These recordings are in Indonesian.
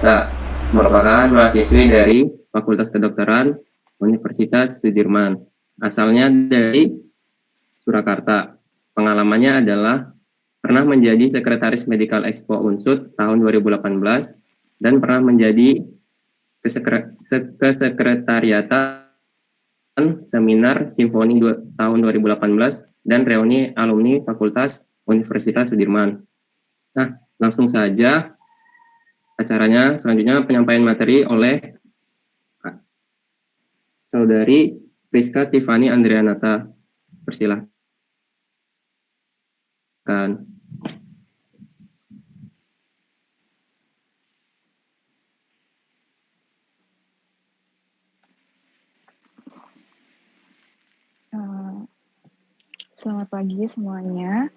Andrianata, merupakan mahasiswi dari Fakultas Kedokteran Universitas Sudirman. Asalnya dari Surakarta. Pengalamannya adalah pernah menjadi Sekretaris Medical Expo Unsud tahun 2018 dan pernah menjadi kesekretariatan seminar Simfoni tahun 2018 dan reuni alumni Fakultas Universitas Sudirman. Nah, langsung saja acaranya. Selanjutnya penyampaian materi oleh Saudari Priska Tiffany Andrianata. Persilahkan. Selamat pagi semuanya.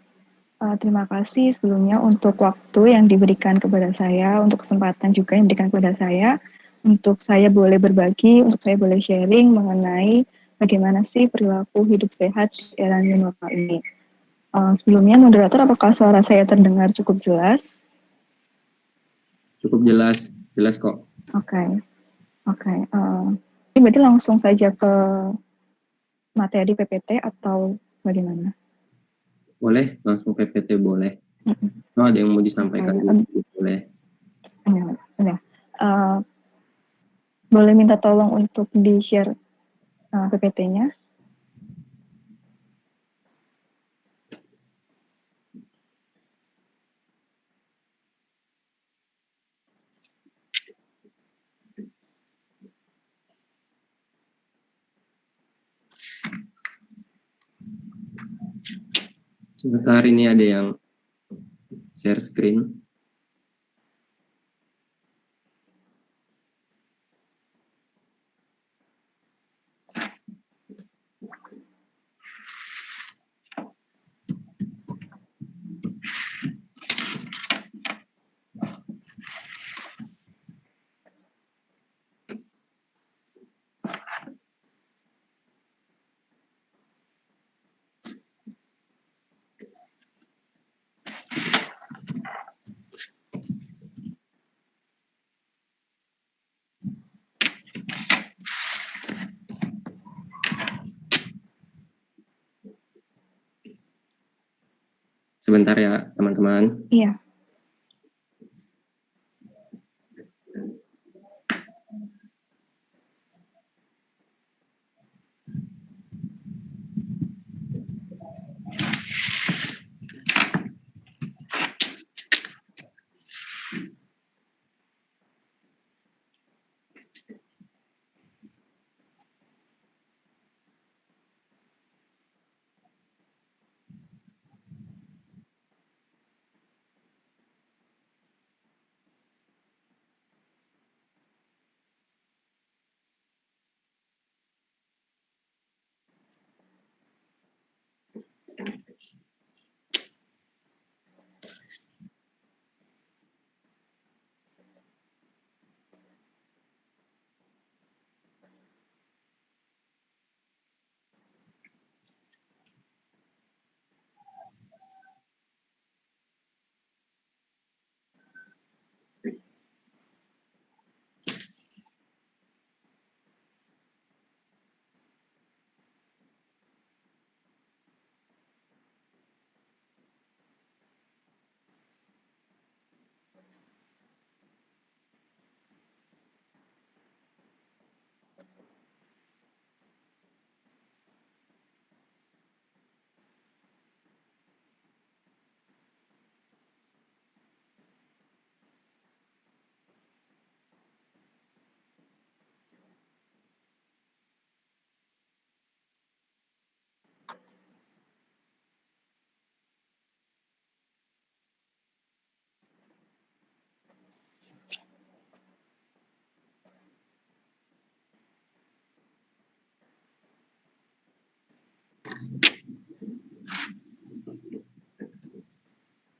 Terima kasih sebelumnya untuk waktu yang diberikan kepada saya, untuk kesempatan juga yang diberikan kepada saya, untuk saya boleh berbagi, untuk saya boleh sharing mengenai bagaimana sih perilaku hidup sehat di era new normal ini. Sebelumnya, moderator, apakah suara saya terdengar cukup jelas? Cukup jelas kok. Oke. Ini berarti langsung saja ke materi PPT atau bagaimana? Boleh, langsung PPT boleh. Oh, ada yang mau disampaikan? Boleh. Ya. Boleh minta tolong untuk di-share PPT-nya? Sebentar, ini ada yang share screen. Sebentar ya, teman-teman. Iya.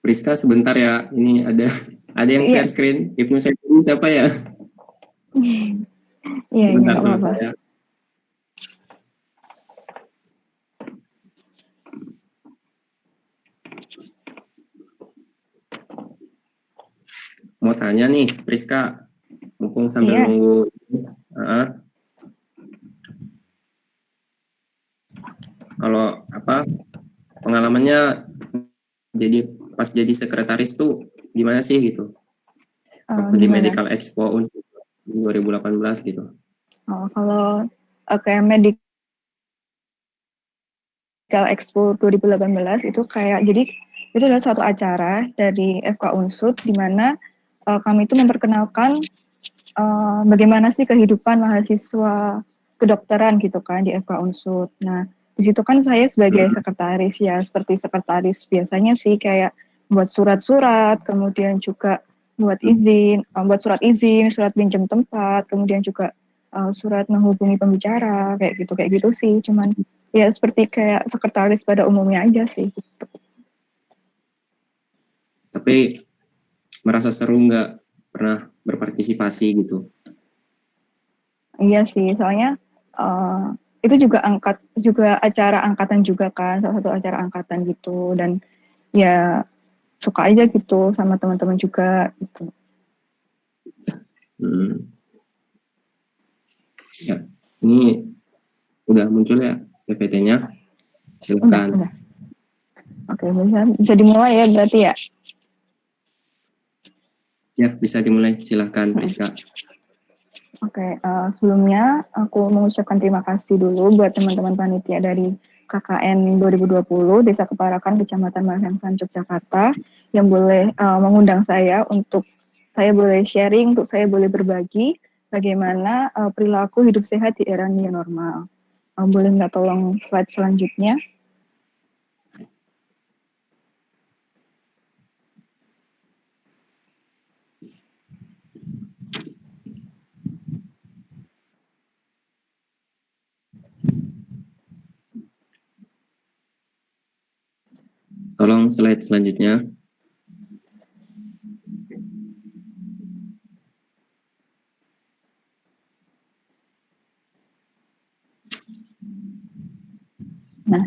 Priska, sebentar ya. Ini ada yang share screen. Ibnu Saiful siapa ya? Iya, nggak apa-apa. Ya. Mau tanya nih, Priska. mumpung sambil Iya. nunggu. Kalau apa pengalamannya jadi pas jadi sekretaris tuh gimana sih gitu? Waktu di Gimana? Medical Expo 2018 gitu. Kalau kayak Medical Expo 2018 itu kayak jadi itu adalah suatu acara dari FK Unsud di mana kami itu memperkenalkan bagaimana sih kehidupan mahasiswa kedokteran gitu kan di FK Unsud. Nah, di situ kan saya sebagai sekretaris ya, seperti sekretaris biasanya sih kayak buat surat-surat, kemudian juga buat izin, buat surat izin, surat pinjam tempat, kemudian juga surat menghubungi pembicara, kayak gitu sih. Cuman ya seperti kayak sekretaris pada umumnya aja sih. Gitu. Tapi merasa seru nggak pernah berpartisipasi gitu? Iya sih, soalnya itu juga acara angkatan juga kan, salah satu acara angkatan gitu, dan ya suka aja gitu sama teman-teman juga gitu. Ya, ini udah muncul ya PPT-nya. Silakan. Udah. Oke, bisa dimulai ya berarti ya. Ya, bisa dimulai. Silakan, Priska. Oke, sebelumnya aku mengucapkan terima kasih dulu buat teman-teman panitia dari KKN 2020 Desa Keparakan Kecamatan Marhangsan Yogyakarta yang boleh mengundang saya untuk saya boleh sharing, untuk saya boleh berbagi bagaimana perilaku hidup sehat di era new normal. Boleh nggak tolong slide selanjutnya? Tolong slide selanjutnya. Nah,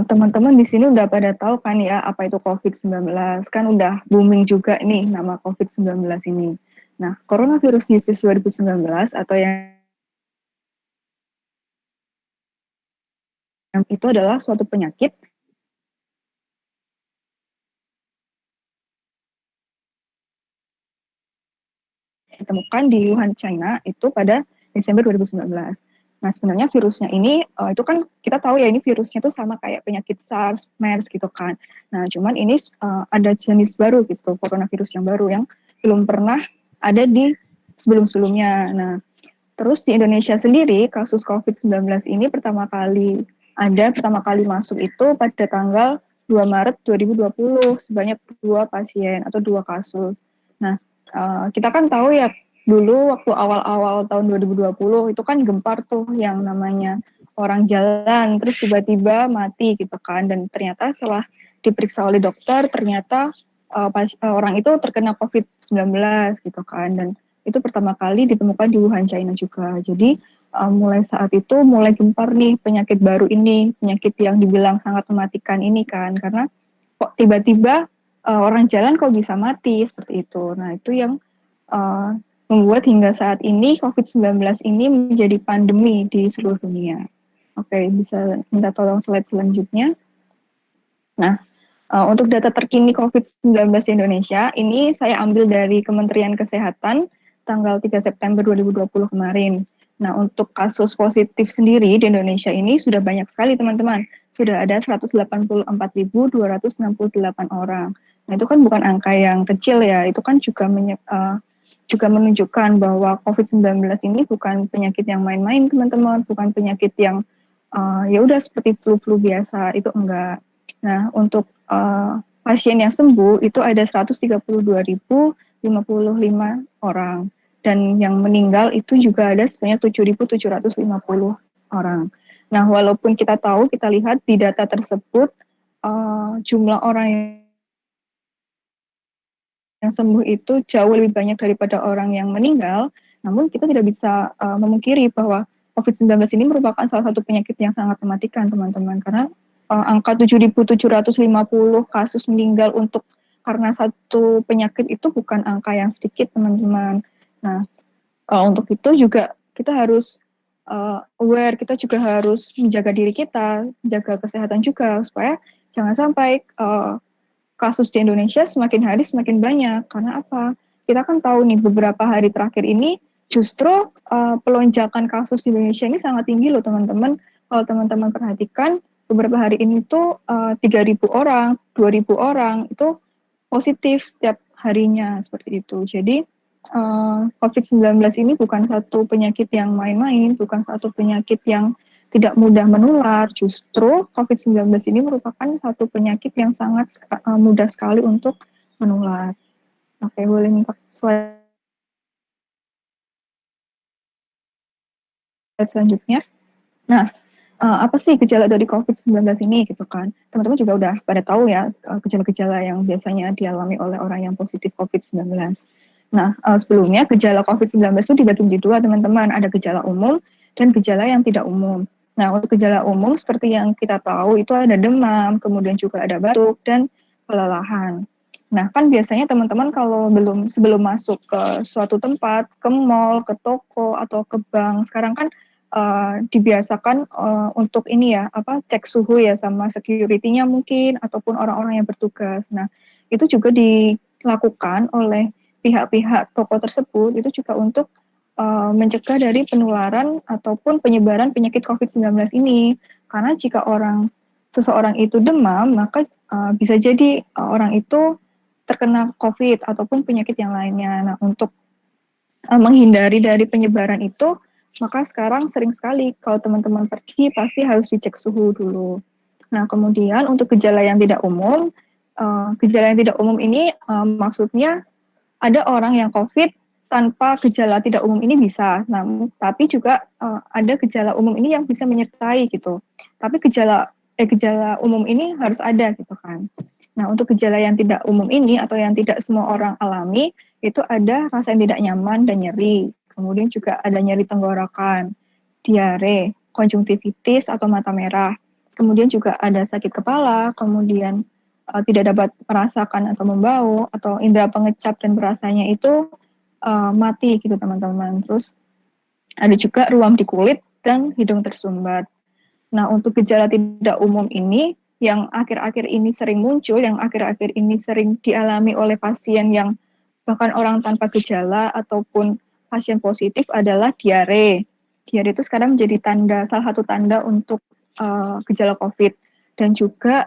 teman-teman di sini udah pada tahu kan ya apa itu COVID-19, kan udah booming juga nih nama COVID-19 ini. Nah, coronavirus disease 2019 atau yang itu adalah suatu penyakit ditemukan di Wuhan, China itu pada Desember 2019. Nah, sebenarnya virusnya ini itu kan kita tahu ya ini virusnya itu sama kayak penyakit SARS, MERS gitu kan. Nah, cuman ini ada jenis baru gitu, coronavirus yang baru yang belum pernah ada di sebelum-sebelumnya. Nah, terus di Indonesia sendiri kasus COVID-19 ini pertama kali masuk itu pada tanggal 2 Maret 2020 sebanyak 2 pasien atau 2 kasus. Nah, kita kan tahu ya dulu waktu awal-awal tahun 2020 itu kan gempar tuh yang namanya orang jalan terus tiba-tiba mati gitu kan, dan ternyata setelah diperiksa oleh dokter ternyata orang itu terkena COVID-19 gitu kan, dan itu pertama kali ditemukan di Wuhan, China juga. Jadi mulai saat itu mulai gempar nih penyakit baru ini, penyakit yang dibilang sangat mematikan ini kan, karena kok tiba-tiba orang jalan kok bisa mati seperti itu. Nah, itu yang membuat hingga saat ini COVID-19 ini menjadi pandemi di seluruh dunia. Oke, bisa minta tolong slide selanjutnya. Nah, untuk data terkini COVID-19 di Indonesia, ini saya ambil dari Kementerian Kesehatan tanggal 3 September 2020 kemarin. Nah, untuk kasus positif sendiri di Indonesia ini sudah banyak sekali teman-teman. Sudah ada 184.268 orang. Nah, itu kan bukan angka yang kecil ya, itu kan juga menunjukkan bahwa COVID-19 ini bukan penyakit yang main-main teman-teman, bukan penyakit yang ya udah seperti flu-flu biasa, itu enggak. Nah, untuk pasien yang sembuh itu ada 132.055 orang, dan yang meninggal itu juga ada sebanyak 7.750 orang. Nah, walaupun kita tahu, kita lihat di data tersebut jumlah orang yang sembuh itu jauh lebih banyak daripada orang yang meninggal, namun kita tidak bisa memungkiri bahwa COVID-19 ini merupakan salah satu penyakit yang sangat mematikan, teman-teman, karena angka 7.750 kasus meninggal karena satu penyakit itu bukan angka yang sedikit, teman-teman. Nah, untuk itu juga kita harus aware, kita juga harus menjaga diri kita, menjaga kesehatan juga supaya jangan sampai kasus di Indonesia semakin hari semakin banyak. Karena apa? Kita kan tahu nih beberapa hari terakhir ini justru pelonjakan kasus di Indonesia ini sangat tinggi loh teman-teman. Kalau teman-teman perhatikan beberapa hari ini tuh 3.000 orang, 2.000 orang itu positif setiap harinya seperti itu. Jadi COVID-19 ini bukan satu penyakit yang main-main, bukan satu penyakit yang tidak mudah menular. Justru COVID-19 ini merupakan satu penyakit yang sangat mudah sekali untuk menular. Oke, boleh minta slide selanjutnya. Nah, apa sih gejala dari COVID-19 ini gitu kan? Teman-teman juga udah pada tahu ya gejala-gejala yang biasanya dialami oleh orang yang positif COVID-19. Nah, sebelumnya gejala COVID-19 itu dibagi menjadi dua teman-teman. Ada gejala umum dan gejala yang tidak umum. Nah, untuk gejala umum seperti yang kita tahu itu ada demam, kemudian juga ada batuk dan kelelahan. Nah, kan biasanya teman-teman kalau sebelum masuk ke suatu tempat, ke mall, ke toko atau ke bank, sekarang kan dibiasakan untuk ini ya cek suhu ya sama security-nya mungkin ataupun orang-orang yang bertugas. Nah, itu juga dilakukan oleh pihak-pihak toko tersebut itu juga untuk mencegah dari penularan ataupun penyebaran penyakit COVID-19 ini. Karena jika seseorang itu demam, maka bisa jadi orang itu terkena COVID ataupun penyakit yang lainnya. Nah, untuk menghindari dari penyebaran itu, maka sekarang sering sekali kalau teman-teman pergi pasti harus dicek suhu dulu. Nah, kemudian untuk gejala yang tidak umum, gejala yang tidak umum ini maksudnya ada orang yang COVID tanpa gejala tidak umum ini bisa, namun tapi juga ada gejala umum ini yang bisa menyertai gitu. Tapi gejala umum ini harus ada gitu kan. Nah, untuk gejala yang tidak umum ini atau yang tidak semua orang alami, itu ada rasa yang tidak nyaman dan nyeri. Kemudian juga ada nyeri tenggorokan, diare, konjungtivitis atau mata merah. Kemudian juga ada sakit kepala, kemudian tidak dapat merasakan atau membau, atau indera pengecap dan perasanya itu mati gitu teman-teman. Terus ada juga ruam di kulit dan hidung tersumbat. Nah, untuk gejala tidak umum ini yang akhir-akhir ini sering muncul, yang akhir-akhir ini sering dialami oleh pasien yang bahkan orang tanpa gejala ataupun pasien positif adalah diare. Diare itu sekarang menjadi salah satu tanda untuk gejala COVID dan juga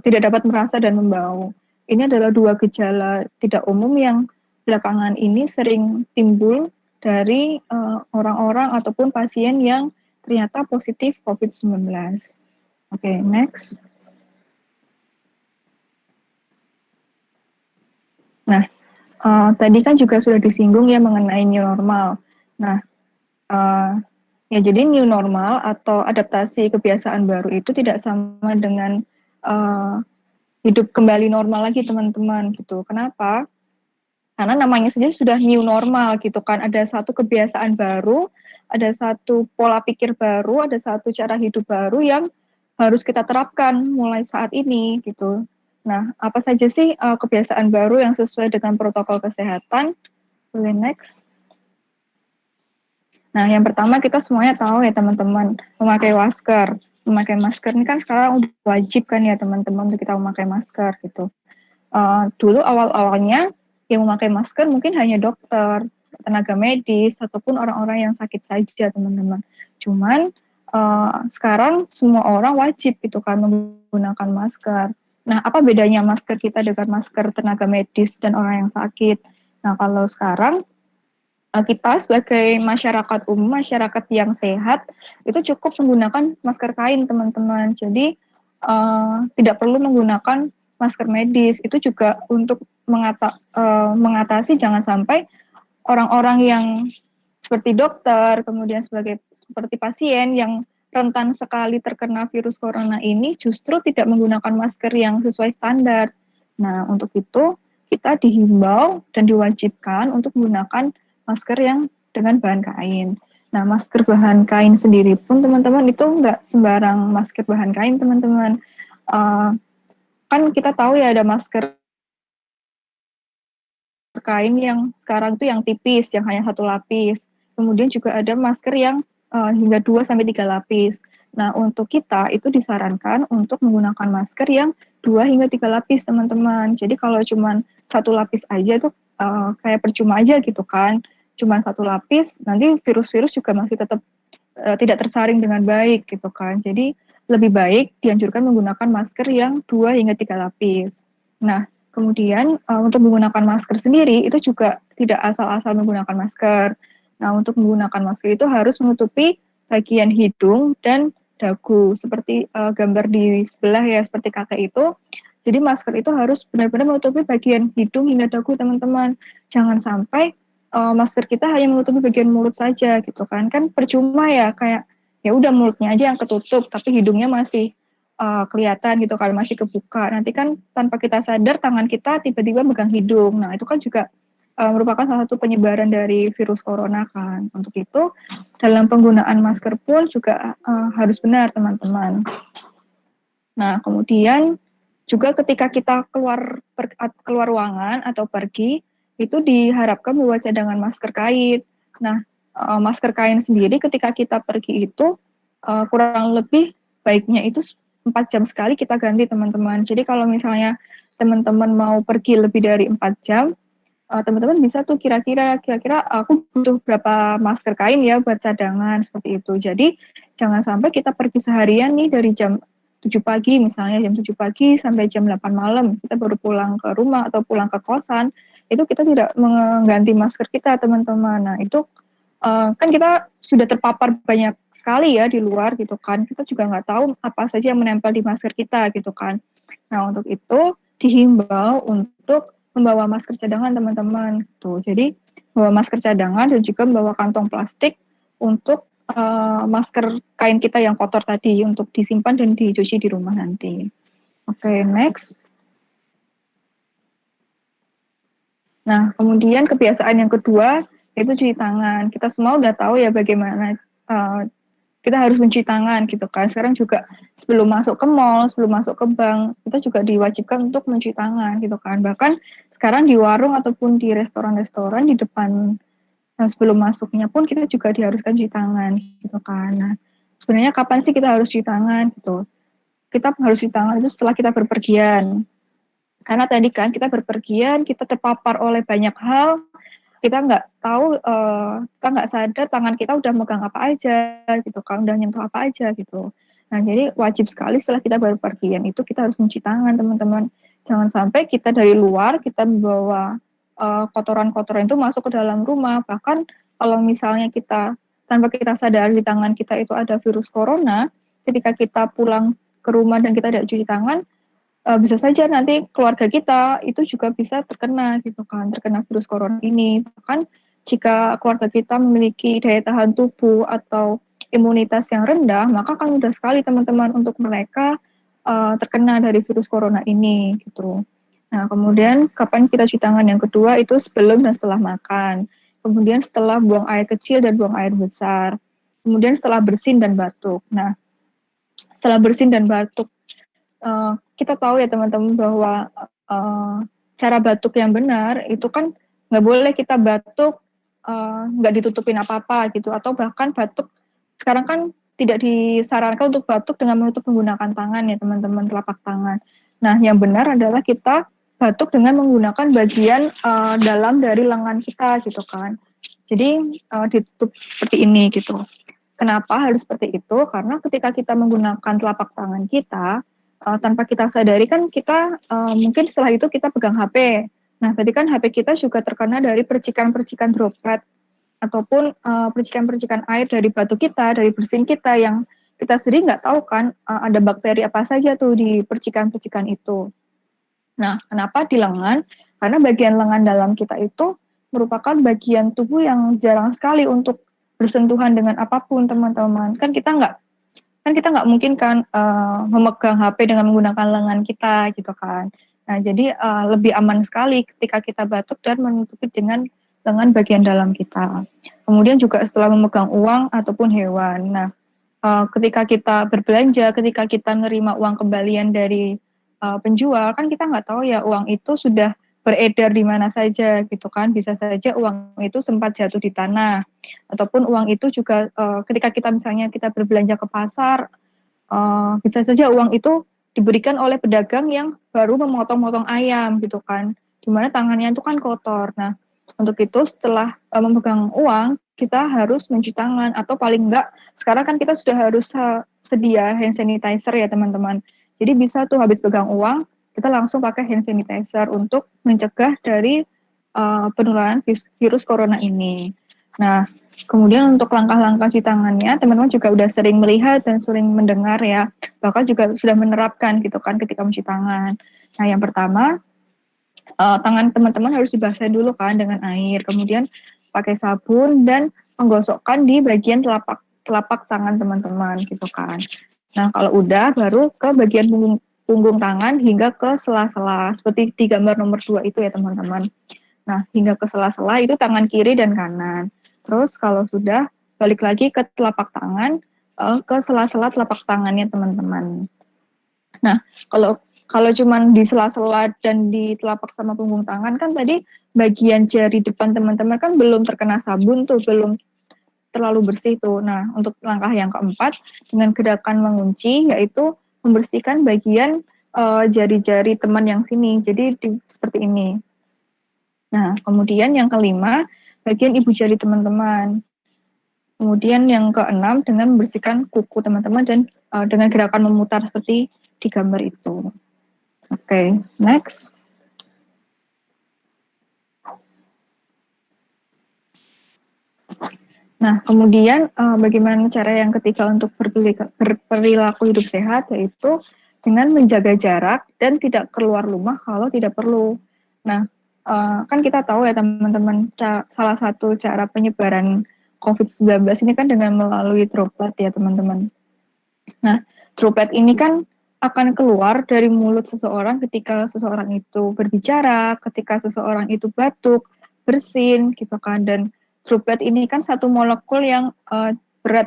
tidak dapat merasa dan membau. Ini adalah dua gejala tidak umum yang belakangan ini sering timbul dari orang-orang ataupun pasien yang ternyata positif COVID-19. Oke, next. Nah, tadi kan juga sudah disinggung ya mengenai new normal. Nah, ya jadi new normal atau adaptasi kebiasaan baru itu tidak sama dengan hidup kembali normal lagi teman-teman gitu. Kenapa? Karena namanya saja sudah new normal gitu kan. Ada satu kebiasaan baru, ada satu pola pikir baru, ada satu cara hidup baru yang harus kita terapkan mulai saat ini gitu. Nah, apa saja sih kebiasaan baru yang sesuai dengan protokol kesehatan? Boleh next. Nah, yang pertama kita semuanya tahu ya teman-teman, memakai masker. Memakai masker ini kan sekarang udah wajib kan ya teman-teman untuk kita memakai masker gitu. Dulu awal-awalnya yang memakai masker mungkin hanya dokter, tenaga medis, ataupun orang-orang yang sakit saja teman-teman. Cuman sekarang semua orang wajib gitu kan menggunakan masker. Nah, apa bedanya masker kita dengan masker tenaga medis dan orang yang sakit? Nah, kalau sekarang kita sebagai masyarakat umum, masyarakat yang sehat, itu cukup menggunakan masker kain, teman-teman. Jadi, tidak perlu menggunakan masker medis. Itu juga untuk mengatasi jangan sampai orang-orang yang seperti dokter, kemudian seperti pasien yang rentan sekali terkena virus corona ini justru tidak menggunakan masker yang sesuai standar. Nah, untuk itu kita dihimbau dan diwajibkan untuk menggunakan masker yang dengan bahan kain. Nah, masker bahan kain sendiri pun teman-teman itu nggak sembarang masker bahan kain teman-teman. Kan kita tahu ya ada masker kain yang sekarang itu yang tipis, yang hanya satu lapis. Kemudian juga ada masker yang hingga 2 sampai 3 lapis. Nah, untuk kita itu disarankan untuk menggunakan masker yang 2 hingga 3 lapis, teman-teman. Jadi kalau cuma satu lapis aja tuh kayak percuma aja gitu kan. Cuma satu lapis, nanti virus-virus juga masih tetap tidak tersaring dengan baik gitu kan. Jadi lebih baik dianjurkan menggunakan masker yang 2 hingga 3 lapis. Nah, kemudian untuk menggunakan masker sendiri itu juga tidak asal-asal menggunakan masker. Nah, untuk menggunakan masker itu harus menutupi bagian hidung dan dagu seperti gambar di sebelah ya, seperti kakek itu. Jadi masker itu harus benar-benar menutupi bagian hidung hingga dagu, teman-teman. Jangan sampai masker kita hanya menutupi bagian mulut saja gitu kan. Kan percuma ya, kayak ya udah mulutnya aja yang ketutup tapi hidungnya masih kelihatan gitu kan, masih kebuka. Nanti kan tanpa kita sadar tangan kita tiba-tiba megang hidung. Nah, itu kan juga merupakan salah satu penyebaran dari virus corona kan. Untuk itu dalam penggunaan masker pun juga harus benar, teman-teman. Nah, kemudian juga ketika kita keluar ruangan atau pergi, itu diharapkan membawa cadangan masker kain. Nah, masker kain sendiri ketika kita pergi itu kurang lebih baiknya itu 4 jam sekali kita ganti, teman-teman. Jadi kalau misalnya teman-teman mau pergi lebih dari 4 jam, teman-teman bisa tuh kira-kira aku butuh berapa masker kain ya buat cadangan seperti itu. Jadi jangan sampai kita pergi seharian nih dari jam 7 pagi misalnya, jam 7 pagi sampai jam 8 malam kita baru pulang ke rumah atau pulang ke kosan, itu kita tidak mengganti masker kita, teman-teman. Nah, itu kan kita sudah terpapar banyak sekali ya di luar gitu kan, kita juga nggak tahu apa saja yang menempel di masker kita gitu kan. Nah, untuk itu dihimbau untuk membawa masker cadangan, teman-teman. Tuh, jadi membawa masker cadangan dan juga membawa kantong plastik untuk masker kain kita yang kotor tadi untuk disimpan dan dicuci di rumah nanti. Oke, next. Nah, kemudian kebiasaan yang kedua itu cuci tangan. Kita semua udah tahu ya bagaimana kita harus mencuci tangan gitu kan. Sekarang juga sebelum masuk ke mall, sebelum masuk ke bank, kita juga diwajibkan untuk mencuci tangan gitu kan. Bahkan sekarang di warung ataupun di restoran-restoran di depan sebelum masuknya pun kita juga diharuskan cuci tangan gitu kan. Nah, sebenarnya kapan sih kita harus cuci tangan gitu? Kita harus cuci tangan itu setelah kita berpergian. Karena tadi kan kita berpergian, kita terpapar oleh banyak hal, kita nggak tahu, kita nggak sadar tangan kita udah megang apa aja gitu kan, udah nyentuh apa aja gitu. Nah, jadi wajib sekali setelah kita berpergian itu kita harus mencuci tangan, teman-teman. Jangan sampai kita dari luar kita membawa kotoran-kotoran itu masuk ke dalam rumah. Bahkan kalau misalnya kita tanpa kita sadar di tangan kita itu ada virus corona, ketika kita pulang ke rumah dan kita tidak cuci tangan, bisa saja nanti keluarga kita itu juga bisa terkena gitu kan, terkena virus corona ini. Bahkan jika keluarga kita memiliki daya tahan tubuh atau imunitas yang rendah, maka kan mudah sekali teman-teman untuk mereka terkena dari virus corona ini gitu. Nah, kemudian kapan kita cuci tangan yang kedua itu sebelum dan setelah makan. Kemudian setelah buang air kecil dan buang air besar. Kemudian setelah bersin dan batuk. Nah, setelah bersin dan batuk, kita tahu ya teman-teman bahwa cara batuk yang benar itu kan nggak boleh kita batuk nggak ditutupin apa-apa gitu, atau bahkan batuk sekarang kan tidak disarankan untuk batuk dengan menutup menggunakan tangan ya teman-teman, telapak tangan. Nah, yang benar adalah kita batuk dengan menggunakan bagian dalam dari lengan kita gitu kan. Jadi ditutup seperti ini gitu. Kenapa harus seperti itu? Karena ketika kita menggunakan telapak tangan kita, tanpa kita sadari kan kita mungkin setelah itu kita pegang HP. Nah, berarti kan HP kita juga terkena dari percikan-percikan droplet ataupun percikan-percikan air dari batu kita, dari bersin kita yang kita sendiri nggak tahu kan ada bakteri apa saja tuh di percikan-percikan itu. Nah, kenapa di lengan? Karena bagian lengan dalam kita itu merupakan bagian tubuh yang jarang sekali untuk bersentuhan dengan apapun, teman-teman. Kan kita nggak mungkin kan memegang HP dengan menggunakan lengan kita gitu kan. Nah, jadi lebih aman sekali ketika kita batuk dan menutupi dengan lengan bagian dalam kita. Kemudian juga setelah memegang uang ataupun hewan. Nah, ketika kita berbelanja, ketika kita nerima uang kembalian dari penjual, kan kita nggak tahu ya uang itu sudah beredar di mana saja gitu kan. Bisa saja uang itu sempat jatuh di tanah, ataupun uang itu juga ketika kita misalnya kita berbelanja ke pasar, bisa saja uang itu diberikan oleh pedagang yang baru memotong-motong ayam gitu kan, dimana tangannya itu kan kotor. Nah, untuk itu setelah memegang uang, kita harus mencuci tangan, atau paling enggak sekarang kan kita sudah harus sedia hand sanitizer ya teman-teman. Jadi bisa tuh habis pegang uang, kita langsung pakai hand sanitizer untuk mencegah dari penularan virus corona ini. Nah, kemudian untuk langkah-langkah cuci tangannya, teman-teman juga udah sering melihat dan sering mendengar ya, bahkan juga sudah menerapkan gitu kan ketika mencuci tangan. Nah, yang pertama, tangan teman-teman harus dibasahi dulu kan dengan air, kemudian pakai sabun dan menggosokkan di bagian telapak telapak tangan teman-teman gitu kan. Nah, kalau udah baru ke bagian punggung tangan hingga ke sela-sela seperti di gambar nomor 2 itu ya teman-teman. Nah, hingga ke sela-sela itu tangan kiri dan kanan. Terus kalau sudah balik lagi ke telapak tangan, ke sela-sela telapak tangannya teman-teman. Nah, kalau kalau cuman di sela-sela dan di telapak sama punggung tangan kan tadi bagian jari depan teman-teman kan belum terkena sabun tuh, belum terlalu bersih tuh. Nah, untuk langkah yang keempat dengan gerakan mengunci yaitu membersihkan bagian jari-jari teman yang sini. Jadi seperti ini. Nah, kemudian yang kelima, bagian ibu jari teman-teman. Kemudian yang keenam dengan membersihkan kuku teman-teman dan dengan gerakan memutar seperti di gambar itu. Oke, next. Nah, kemudian bagaimana cara yang ketiga untuk berperilaku hidup sehat, yaitu dengan menjaga jarak dan tidak keluar rumah kalau tidak perlu. Nah, kan kita tahu ya teman-teman, salah satu cara penyebaran COVID-19 ini kan dengan melalui droplet ya teman-teman. Nah, droplet ini kan akan keluar dari mulut seseorang ketika seseorang itu berbicara, ketika seseorang itu batuk, bersin, gitu kan. Dan droplet ini kan satu molekul yang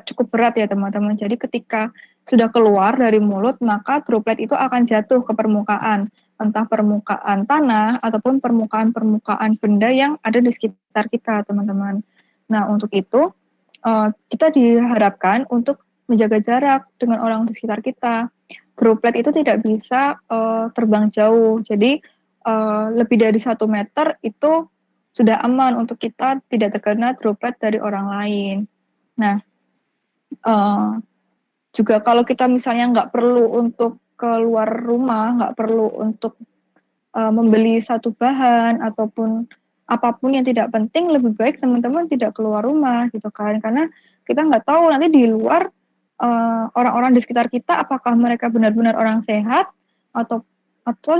cukup berat ya teman-teman. Jadi ketika sudah keluar dari mulut, maka droplet itu akan jatuh ke permukaan, entah permukaan tanah ataupun permukaan-permukaan benda yang ada di sekitar kita, teman-teman. Nah, untuk itu kita diharapkan untuk menjaga jarak dengan orang di sekitar kita. Droplet itu tidak bisa terbang jauh, jadi lebih dari 1 meter itu sudah aman untuk kita tidak terkena droplet dari orang lain. Nah, uh, juga kalau kita misalnya nggak perlu untuk keluar rumah, nggak perlu untuk membeli satu bahan ataupun apapun yang tidak penting, lebih baik teman-teman tidak keluar rumah gitu kan, karena kita nggak tahu nanti di luar orang-orang di sekitar kita apakah mereka benar-benar orang sehat atau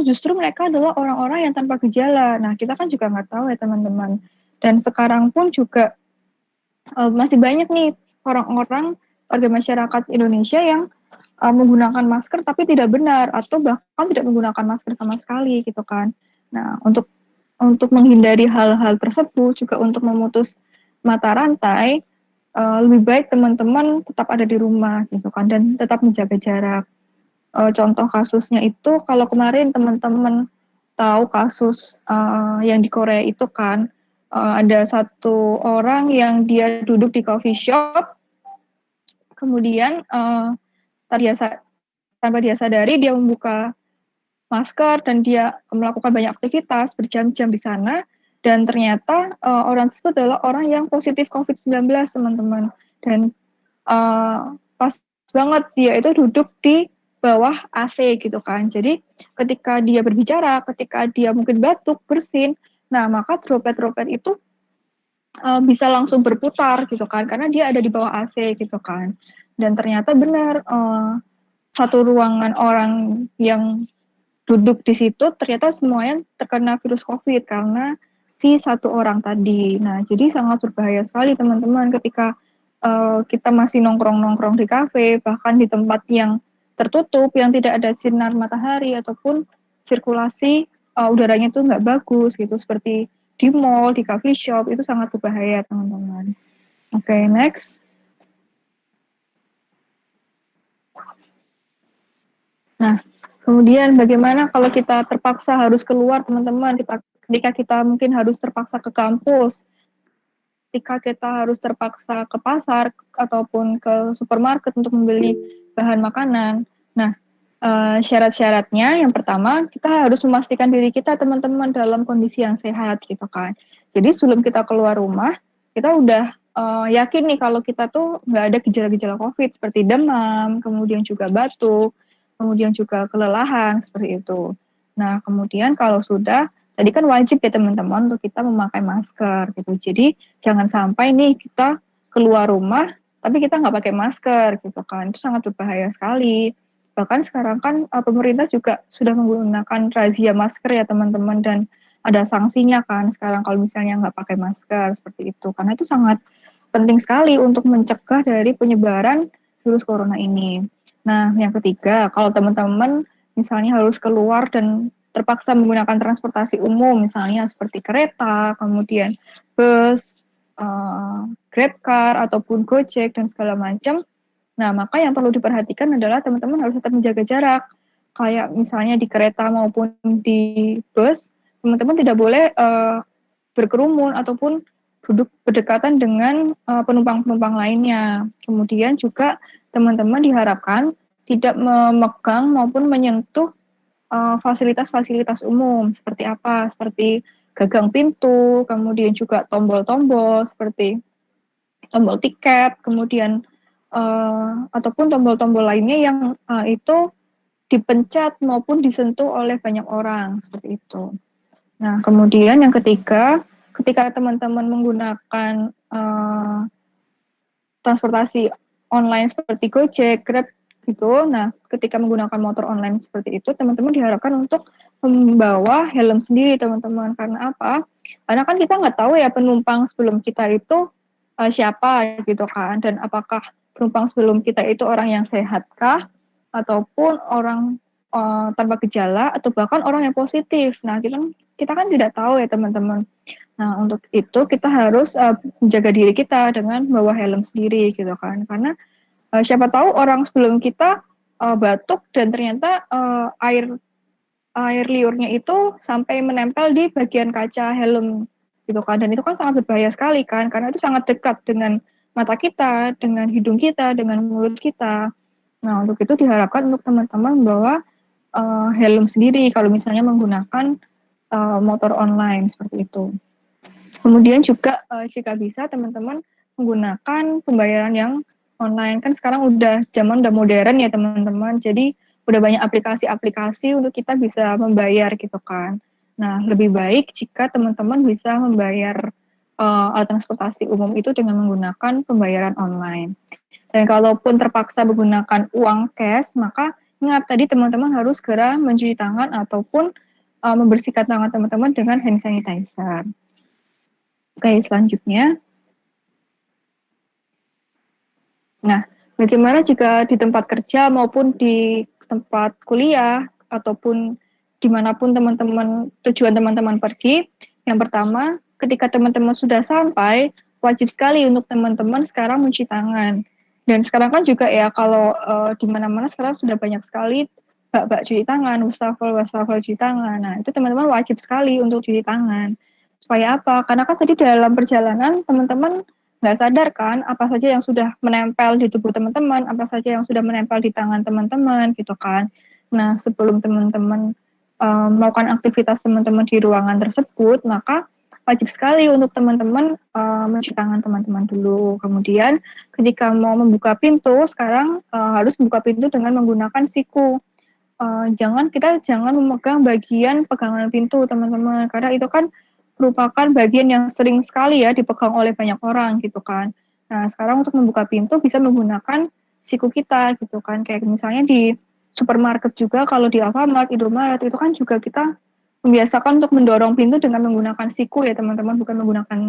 justru mereka adalah orang-orang yang tanpa gejala. Nah, kita kan juga nggak tahu ya teman-teman. Dan sekarang pun juga masih banyak nih orang-orang warga masyarakat Indonesia yang menggunakan masker tapi tidak benar atau bahkan tidak menggunakan masker sama sekali gitu kan. Nah, untuk menghindari hal-hal tersebut juga untuk memutus mata rantai, lebih baik teman-teman tetap ada di rumah gitu kan dan tetap menjaga jarak. Contoh kasusnya itu kalau kemarin teman-teman tahu kasus yang di Korea itu kan ada satu orang yang dia duduk di coffee shop, kemudian terbiasa tanpa dia sadari dia membuka masker dan dia melakukan banyak aktivitas berjam-jam di sana dan ternyata orang tersebut adalah orang yang positif COVID-19 teman-teman dan pas banget dia itu duduk di bawah AC gitu kan. Jadi ketika dia berbicara, ketika dia mungkin batuk, bersin, nah maka droplet-droplet itu bisa langsung berputar gitu kan karena dia ada di bawah AC gitu kan. Dan ternyata benar satu ruangan orang yang duduk di situ ternyata semuanya terkena virus COVID karena si satu orang tadi. Nah, jadi sangat berbahaya sekali teman-teman ketika kita masih nongkrong-nongkrong di kafe, bahkan di tempat yang tertutup, yang tidak ada sinar matahari ataupun sirkulasi udaranya itu nggak bagus gitu, seperti di mall, di coffee shop, itu sangat berbahaya teman-teman. Oke, next. Nah, kemudian bagaimana kalau kita terpaksa harus keluar teman-teman, kita ketika kita mungkin harus terpaksa ke kampus, ketika kita harus terpaksa ke pasar ataupun ke supermarket untuk membeli bahan makanan. Nah, syarat-syaratnya yang pertama kita harus memastikan diri kita teman-teman dalam kondisi yang sehat gitu kan. Jadi sebelum kita keluar rumah, kita udah yakin nih kalau kita tuh nggak ada gejala-gejala COVID seperti demam, kemudian juga batuk, kemudian juga kelelahan seperti itu. Nah, kemudian kalau sudah, tadi kan wajib ya teman-teman untuk kita memakai masker gitu. Jadi jangan sampai nih kita keluar rumah tapi kita nggak pakai masker gitu kan. Itu sangat berbahaya sekali. Bahkan sekarang kan pemerintah juga sudah menggunakan razia masker ya teman-teman, dan ada sanksinya kan sekarang kalau misalnya nggak pakai masker seperti itu. Karena itu sangat penting sekali untuk mencegah dari penyebaran virus corona ini. Nah, yang ketiga, kalau teman-teman misalnya harus keluar dan terpaksa menggunakan transportasi umum, misalnya seperti kereta, kemudian bus, GrabCar, ataupun Gojek, dan segala macam. Nah, maka yang perlu diperhatikan adalah teman-teman harus tetap menjaga jarak. Kayak misalnya di kereta maupun di bus, teman-teman tidak boleh berkerumun ataupun duduk berdekatan dengan penumpang-penumpang lainnya. Kemudian juga teman-teman diharapkan tidak memegang maupun menyentuh fasilitas-fasilitas umum seperti apa? Seperti gagang pintu, kemudian juga tombol-tombol seperti tombol tiket, kemudian ataupun tombol-tombol lainnya yang itu dipencet maupun disentuh oleh banyak orang seperti itu. Nah, kemudian yang ketiga, ketika teman-teman menggunakan transportasi online seperti Gojek, Grab gitu. Nah, ketika menggunakan motor online seperti itu, teman-teman diharapkan untuk membawa helm sendiri, teman-teman. Karena apa? Karena kan kita nggak tahu ya penumpang sebelum kita itu siapa gitu kan, dan apakah penumpang sebelum kita itu orang yang sehatkah, ataupun orang tanpa gejala, atau bahkan orang yang positif. Nah, kita kan tidak tahu ya teman-teman. Nah, untuk itu kita harus menjaga diri kita dengan bawa helm sendiri gitu kan. Karena siapa tahu orang sebelum kita batuk dan ternyata air air liurnya itu sampai menempel di bagian kaca helm gitu kan. Dan itu kan sangat berbahaya sekali kan, karena itu sangat dekat dengan mata kita, dengan hidung kita, dengan mulut kita. Nah, untuk itu diharapkan untuk teman-teman membawa helm sendiri kalau misalnya menggunakan motor online seperti itu. Kemudian juga jika bisa teman-teman menggunakan pembayaran yang online. Kan sekarang zaman udah modern ya teman-teman. Jadi udah banyak aplikasi-aplikasi untuk kita bisa membayar gitu kan. Nah, lebih baik jika teman-teman bisa membayar alat transportasi umum itu dengan menggunakan pembayaran online. Dan kalaupun terpaksa menggunakan uang cash, maka ingat tadi teman-teman harus segera mencuci tangan ataupun membersihkan tangan teman-teman dengan hand sanitizer. Oke, selanjutnya. Nah, bagaimana jika di tempat kerja maupun di tempat kuliah ataupun dimanapun teman-teman tujuan teman-teman pergi? Yang pertama, ketika teman-teman sudah sampai, wajib sekali untuk teman-teman sekarang mencuci tangan. Dan sekarang kan juga ya kalau di mana-mana sekarang sudah banyak sekali bak-bak cuci tangan, wastafel cuci tangan. Nah, itu teman-teman wajib sekali untuk cuci tangan. Supaya apa? Karena kan tadi dalam perjalanan teman-teman nggak sadar kan apa saja yang sudah menempel di tubuh teman-teman, apa saja yang sudah menempel di tangan teman-teman gitu kan. Nah, sebelum teman-teman melakukan aktivitas teman-teman di ruangan tersebut, maka wajib sekali untuk teman-teman mencuci tangan teman-teman dulu. Kemudian ketika mau membuka pintu, sekarang harus membuka pintu dengan menggunakan siku. Kita jangan memegang bagian pegangan pintu teman-teman, karena itu kan merupakan bagian yang sering sekali ya dipegang oleh banyak orang gitu kan. Nah, sekarang untuk membuka pintu bisa menggunakan siku kita gitu kan, kayak misalnya di supermarket juga, kalau di Alfamart, Indomaret itu kan juga kita membiasakan untuk mendorong pintu dengan menggunakan siku ya teman-teman, bukan menggunakan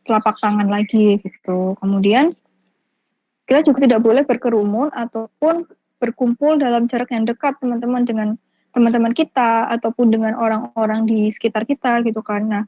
telapak tangan lagi gitu. Kemudian kita juga tidak boleh berkerumun ataupun berkumpul dalam jarak yang dekat teman-teman dengan teman-teman kita ataupun dengan orang-orang di sekitar kita gitu kan. Nah,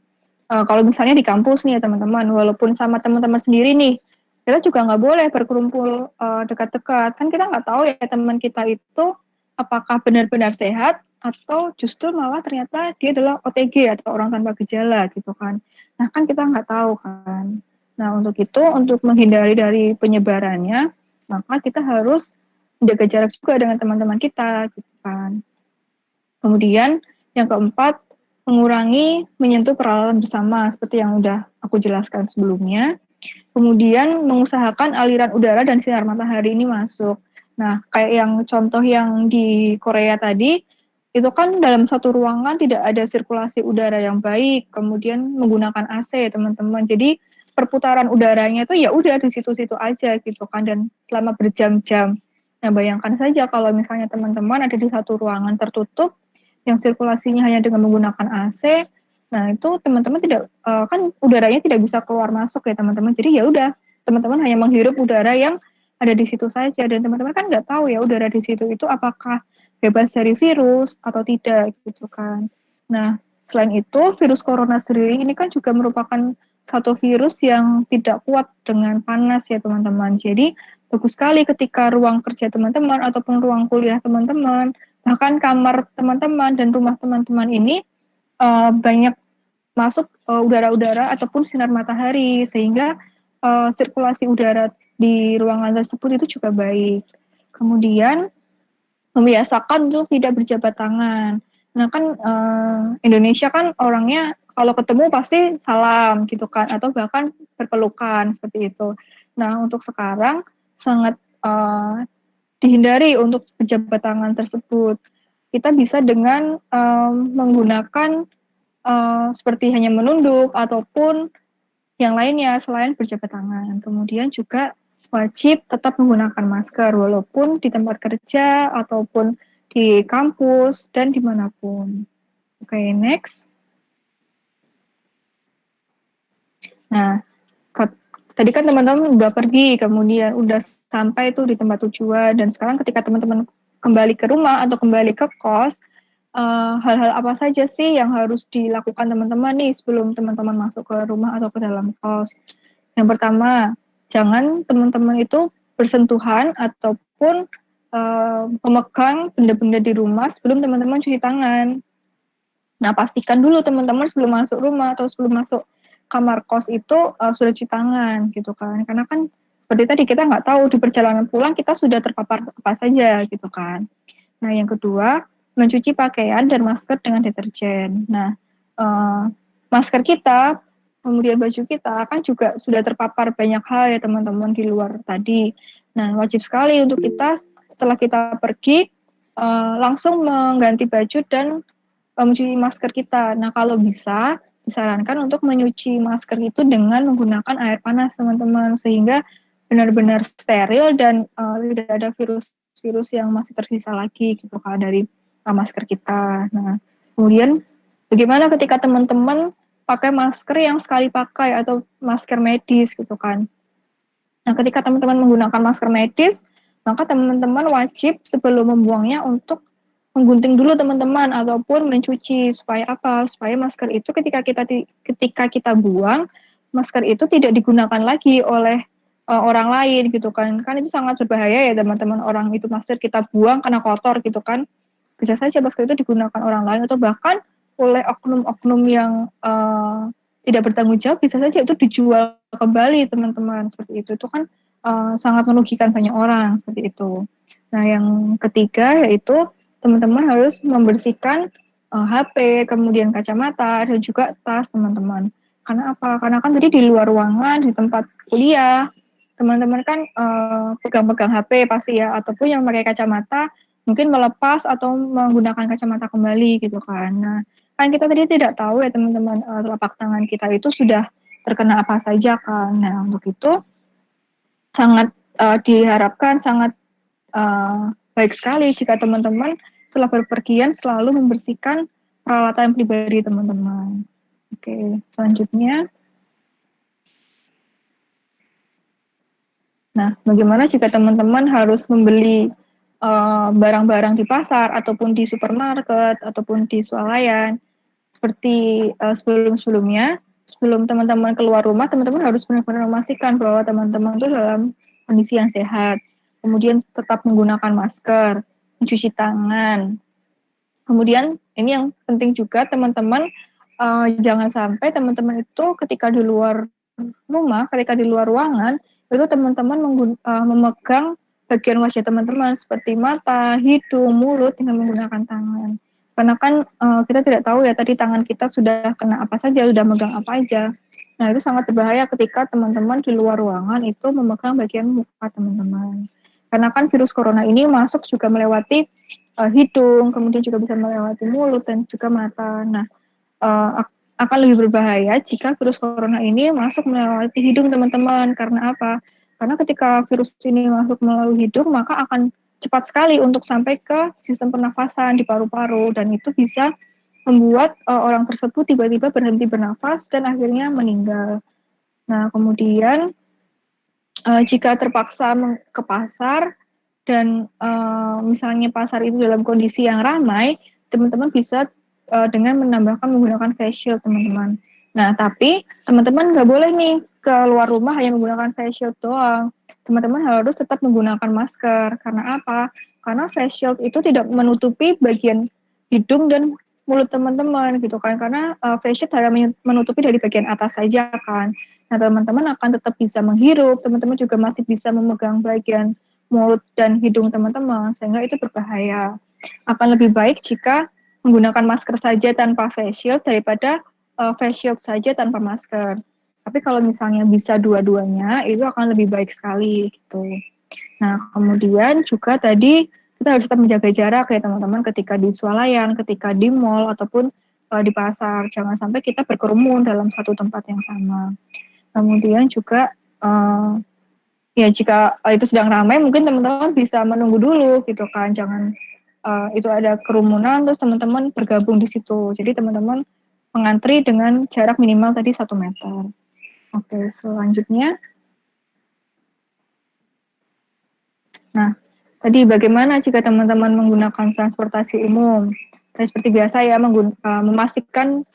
kalau misalnya di kampus nih ya teman-teman, walaupun sama teman-teman sendiri nih, kita juga nggak boleh berkerumpul dekat-dekat. Kan kita nggak tahu ya teman kita itu apakah benar-benar sehat atau justru malah ternyata dia adalah OTG atau orang tanpa gejala gitu kan. Nah kan kita nggak tahu kan. Nah untuk itu, untuk menghindari dari penyebarannya, maka kita harus jaga jarak juga dengan teman-teman kita gitu kan. Kemudian yang keempat, mengurangi menyentuh peralatan bersama seperti yang udah aku jelaskan sebelumnya. Kemudian mengusahakan aliran udara dan sinar matahari ini masuk. Nah, kayak yang contoh yang di Korea tadi, itu kan dalam satu ruangan tidak ada sirkulasi udara yang baik, kemudian menggunakan AC, teman-teman. Jadi perputaran udaranya itu ya udah di situ-situ aja gitu kan, dan selama berjam-jam. Nah, bayangkan saja kalau misalnya teman-teman ada di satu ruangan tertutup yang sirkulasinya hanya dengan menggunakan AC. Nah, itu teman-teman tidak kan udaranya tidak bisa keluar masuk ya teman-teman. Jadi ya udah, teman-teman hanya menghirup udara yang ada di situ saja, dan teman-teman kan nggak tahu ya udara di situ itu apakah bebas dari virus atau tidak gitu kan. Nah, selain itu virus corona sendiri ini kan juga merupakan satu virus yang tidak kuat dengan panas ya teman-teman. Jadi bagus sekali ketika ruang kerja teman-teman ataupun ruang kuliah teman-teman, bahkan kamar teman-teman dan rumah teman-teman ini banyak masuk udara-udara ataupun sinar matahari, sehingga sirkulasi udara di ruangan tersebut itu juga baik. Kemudian membiasakan untuk tidak berjabat tangan. Nah kan Indonesia kan orangnya kalau ketemu pasti salam gitu kan, atau bahkan berpelukan seperti itu. Nah untuk sekarang sangat dihindari untuk berjabat tangan tersebut. Kita bisa dengan menggunakan seperti hanya menunduk ataupun yang lainnya selain berjabat tangan. Kemudian juga wajib tetap menggunakan masker walaupun di tempat kerja ataupun di kampus dan dimanapun. Oke, next. Nah, tadi kan teman-teman udah pergi, kemudian udah sampai tuh di tempat tujuan, dan sekarang ketika teman-teman kembali ke rumah atau kembali ke kos, hal-hal apa saja sih yang harus dilakukan teman-teman nih sebelum teman-teman masuk ke rumah atau ke dalam kos? Yang pertama, jangan teman-teman itu bersentuhan ataupun memegang benda-benda di rumah sebelum teman-teman cuci tangan. Nah, pastikan dulu teman-teman sebelum masuk rumah atau sebelum masuk kamar kos itu sudah cuci tangan gitu kan. Karena kan seperti tadi kita nggak tahu di perjalanan pulang kita sudah terpapar apa saja gitu kan. Nah, yang kedua, mencuci pakaian dan masker dengan deterjen. Nah, masker kita, kemudian baju kita kan juga sudah terpapar banyak hal ya teman-teman di luar tadi. Nah, wajib sekali untuk kita setelah kita pergi langsung mengganti baju dan mencuci masker kita. Nah, kalau bisa disarankan untuk menyuci masker itu dengan menggunakan air panas, teman-teman, sehingga benar-benar steril dan tidak ada virus-virus yang masih tersisa lagi gitu kan dari masker kita. Nah, kemudian bagaimana ketika teman-teman pakai masker yang sekali pakai atau masker medis gitu kan. Nah, ketika teman-teman menggunakan masker medis, maka teman-teman wajib sebelum membuangnya untuk menggunting dulu teman-teman ataupun mencuci, supaya apa? Supaya masker itu ketika kita buang, masker itu tidak digunakan lagi oleh orang lain gitu kan. Kan itu sangat berbahaya ya teman-teman, orang itu masker kita buang karena kotor gitu kan. Bisa saja masker itu digunakan orang lain atau bahkan oleh oknum-oknum yang tidak bertanggung jawab, bisa saja itu dijual kembali teman-teman, seperti itu kan sangat merugikan banyak orang seperti itu. Nah yang ketiga yaitu teman-teman harus membersihkan HP, kemudian kacamata dan juga tas teman-teman. Karena apa? Karena kan tadi di luar ruangan, di tempat kuliah, teman-teman kan pegang-pegang HP pasti ya, ataupun yang pakai kacamata mungkin melepas atau menggunakan kacamata kembali gitu kan. Nah, kan kita tadi tidak tahu ya teman-teman telapak tangan kita itu sudah terkena apa saja kan. Nah, untuk itu sangat diharapkan sangat baik sekali jika teman-teman setelah berpergian selalu membersihkan peralatan pribadi teman-teman. Oke, selanjutnya. Nah, bagaimana jika teman-teman harus membeli barang-barang di pasar ataupun di supermarket ataupun di swalayan seperti sebelum-sebelumnya, sebelum teman-teman keluar rumah, teman-teman harus benar-benar memastikan bahwa teman-teman itu dalam kondisi yang sehat. Kemudian tetap menggunakan masker, mencuci tangan, Kemudian ini yang penting juga teman-teman, jangan sampai teman-teman itu ketika di luar rumah, ketika di luar ruangan, itu teman-teman memegang bagian wajah teman-teman seperti mata, hidung, mulut dengan menggunakan tangan. Karena kan kita tidak tahu ya tadi tangan kita sudah kena apa saja, sudah megang apa aja. Nah itu sangat berbahaya ketika teman-teman di luar ruangan itu memegang bagian muka teman-teman. Karena kan virus corona ini masuk juga melewati hidung, kemudian juga bisa melewati mulut dan juga mata. Nah, uh, akan lebih berbahaya jika virus corona ini masuk melewati hidung teman-teman. Karena apa? Karena ketika virus ini masuk melalui hidung, maka akan cepat sekali untuk sampai ke sistem pernafasan di paru-paru dan itu bisa membuat orang tersebut tiba-tiba berhenti bernafas dan akhirnya meninggal. Nah, kemudian jika terpaksa ke pasar dan misalnya pasar itu dalam kondisi yang ramai, teman-teman bisa dengan menambahkan menggunakan face shield teman-teman. Nah, tapi teman-teman nggak boleh nih keluar rumah hanya menggunakan face shield doang. Teman-teman harus tetap menggunakan masker. Karena apa? Karena face shield itu tidak menutupi bagian hidung dan mulut teman-teman gitu kan. Karena face shield hanya menutupi dari bagian atas saja kan. Nah, teman-teman akan tetap bisa menghirup, teman-teman juga masih bisa memegang bagian mulut dan hidung teman-teman, sehingga itu berbahaya. Akan lebih baik jika menggunakan masker saja tanpa face shield daripada face shield saja tanpa masker. Tapi kalau misalnya bisa dua-duanya, itu akan lebih baik sekali gitu. Nah, kemudian juga tadi kita harus tetap menjaga jarak ya teman-teman ketika di swalayan, ketika di mall ataupun di pasar. Jangan sampai kita berkerumun dalam satu tempat yang sama. Kemudian juga ya jika itu sedang ramai mungkin teman-teman bisa menunggu dulu gitu kan. Jangan itu ada kerumunan terus teman-teman bergabung di situ. Jadi teman-teman mengantri dengan jarak minimal tadi 1 meter. Oke, selanjutnya. Nah, tadi bagaimana jika teman-teman menggunakan transportasi umum? Seperti biasa ya, memastikan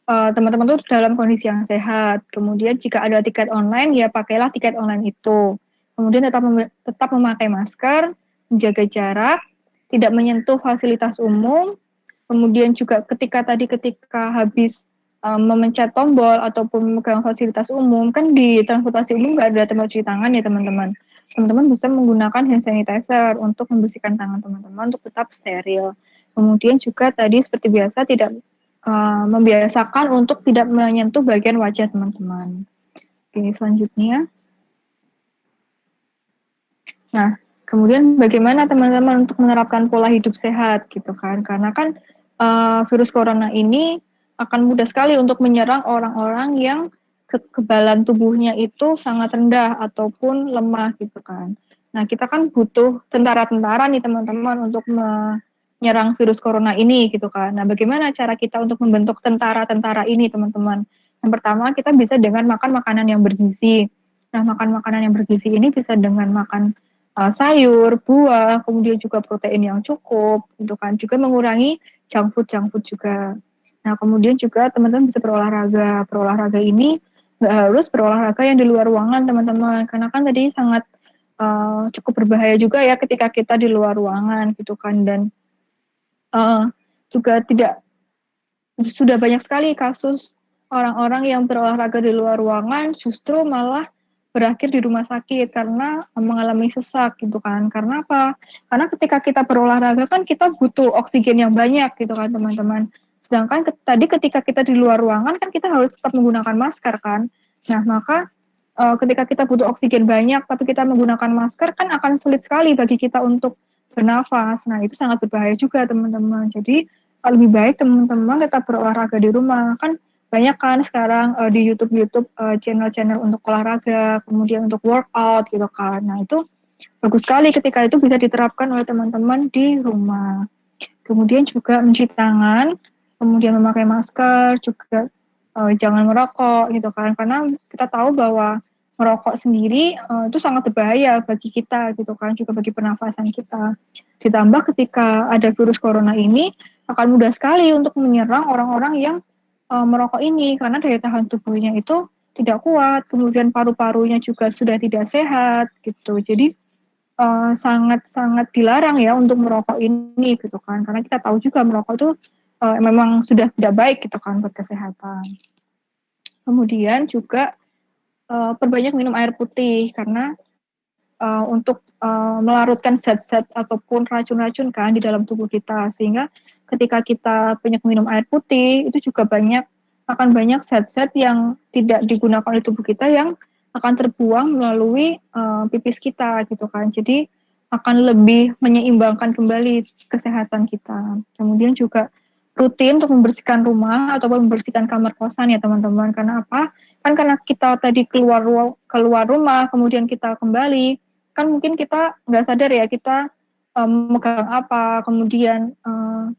teman-teman tuh dalam kondisi yang sehat. Kemudian jika ada tiket online, ya pakailah tiket online itu. Kemudian tetap memakai masker, menjaga jarak, tidak menyentuh fasilitas umum. Kemudian juga ketika habis memencet tombol ataupun memegang fasilitas umum, kan di transportasi umum nggak ada tempat cuci tangan ya teman-teman. Teman-teman bisa menggunakan hand sanitizer untuk membersihkan tangan teman-teman untuk tetap steril. Kemudian juga tadi seperti biasa tidak membiasakan untuk tidak menyentuh bagian wajah teman-teman. Oke, selanjutnya. Nah, kemudian bagaimana teman-teman untuk menerapkan pola hidup sehat gitu kan? Karena kan virus corona ini akan mudah sekali untuk menyerang orang-orang yang kekebalan tubuhnya itu sangat rendah ataupun lemah gitu kan. Nah, kita kan butuh tentara-tentara nih teman-teman untuk menyerang virus corona ini gitu kan. Nah, bagaimana cara kita untuk membentuk tentara-tentara ini teman-teman? Yang pertama, kita bisa dengan makan makanan yang bergizi. Nah, makan makanan yang bergizi ini bisa dengan makan sayur, buah, kemudian juga protein yang cukup, gitu kan. Juga mengurangi junk food juga. Nah, kemudian juga teman-teman bisa berolahraga. Berolahraga ini nggak harus berolahraga yang di luar ruangan, teman-teman. Karena kan tadi sangat cukup berbahaya juga ya ketika kita di luar ruangan, gitu kan. Dan juga tidak sudah banyak sekali kasus orang-orang yang berolahraga di luar ruangan justru malah berakhir di rumah sakit karena mengalami sesak gitu kan. Karena apa? Karena ketika kita berolahraga kan kita butuh oksigen yang banyak gitu kan teman-teman. Sedangkan tadi ketika kita di luar ruangan kan kita harus tetap menggunakan masker kan. Nah, maka ketika kita butuh oksigen banyak tapi kita menggunakan masker kan akan sulit sekali bagi kita untuk bernafas. Nah, itu sangat berbahaya juga teman-teman. Jadi lebih baik teman-teman tetap berolahraga di rumah. Kan banyak kan sekarang di YouTube channel-channel untuk olahraga, kemudian untuk workout gitu kan. Nah, itu bagus sekali ketika itu bisa diterapkan oleh teman-teman di rumah. Kemudian juga mencuci tangan, kemudian memakai masker, juga jangan merokok gitu kan. Karena kita tahu bahwa merokok sendiri itu sangat berbahaya bagi kita gitu kan, juga bagi pernafasan kita. Ditambah ketika ada virus corona ini akan mudah sekali untuk menyerang orang-orang yang merokok ini karena daya tahan tubuhnya itu tidak kuat, kemudian paru-parunya juga sudah tidak sehat gitu. Jadi sangat-sangat dilarang ya untuk merokok ini gitu kan, karena kita tahu juga merokok itu memang sudah tidak baik gitu kan buat kesehatan. Kemudian juga perbanyak minum air putih karena untuk melarutkan zat-zat ataupun racun-racun kan di dalam tubuh kita, sehingga ketika kita banyak minum air putih itu juga akan banyak zat-zat yang tidak digunakan oleh tubuh kita yang akan terbuang melalui pipis kita gitu kan. Jadi akan lebih menyeimbangkan kembali kesehatan kita. Kemudian juga rutin untuk membersihkan rumah ataupun membersihkan kamar kosan ya teman-teman. Karena apa? Kan karena kita tadi keluar rumah, kemudian kita kembali, kan mungkin kita nggak sadar ya kita megang apa, kemudian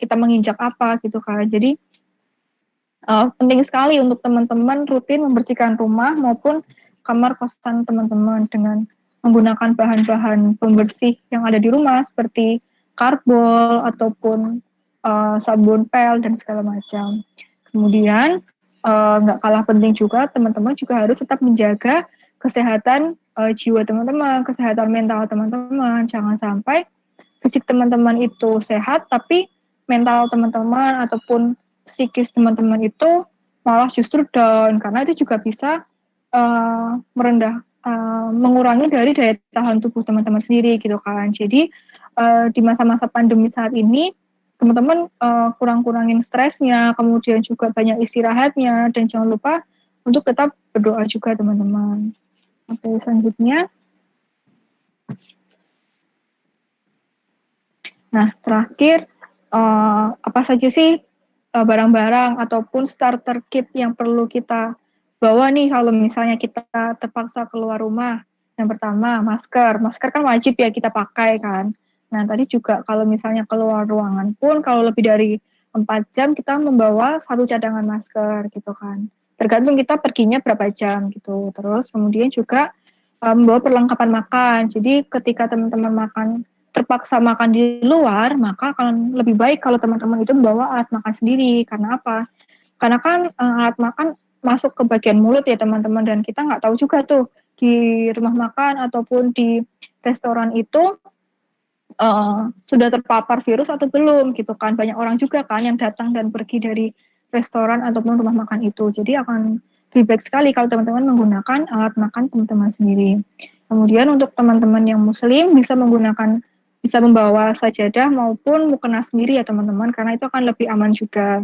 kita menginjak apa gitu kan. Jadi penting sekali untuk teman-teman rutin membersihkan rumah maupun kamar kosan teman-teman dengan menggunakan bahan-bahan pembersih yang ada di rumah seperti karbol ataupun sabun pel dan segala macam. Kemudian nggak kalah penting juga teman-teman juga harus tetap menjaga kesehatan jiwa teman-teman, kesehatan mental teman-teman. Jangan sampai fisik teman-teman itu sehat tapi mental teman-teman ataupun psikis teman-teman itu malah justru down, karena itu juga bisa mengurangi dari daya tahan tubuh teman-teman sendiri gitu kan. Jadi di masa-masa pandemi saat ini teman-teman kurang-kurangin stresnya, kemudian juga banyak istirahatnya, dan jangan lupa untuk tetap berdoa juga teman-teman. Oke, selanjutnya. Nah, terakhir, apa saja sih barang-barang ataupun starter kit yang perlu kita bawa nih kalau misalnya kita terpaksa keluar rumah? Yang pertama, masker. Masker kan wajib ya kita pakai kan. Nah, tadi juga kalau misalnya keluar ruangan pun, kalau lebih dari 4 jam kita membawa satu cadangan masker gitu kan. Tergantung kita perginya berapa jam gitu. Terus kemudian juga membawa perlengkapan makan. Jadi ketika teman-teman terpaksa makan di luar, maka akan lebih baik kalau teman-teman itu membawa alat makan sendiri. Karena apa? Karena kan alat makan masuk ke bagian mulut ya teman-teman, dan kita nggak tahu juga tuh di rumah makan ataupun di restoran itu sudah terpapar virus atau belum gitu kan. Banyak orang juga kan yang datang dan pergi dari restoran ataupun rumah makan itu. Jadi akan lebih baik sekali kalau teman-teman menggunakan alat makan teman-teman sendiri. Kemudian untuk teman-teman yang muslim bisa membawa sajadah maupun mukena sendiri ya teman-teman, karena itu akan lebih aman juga.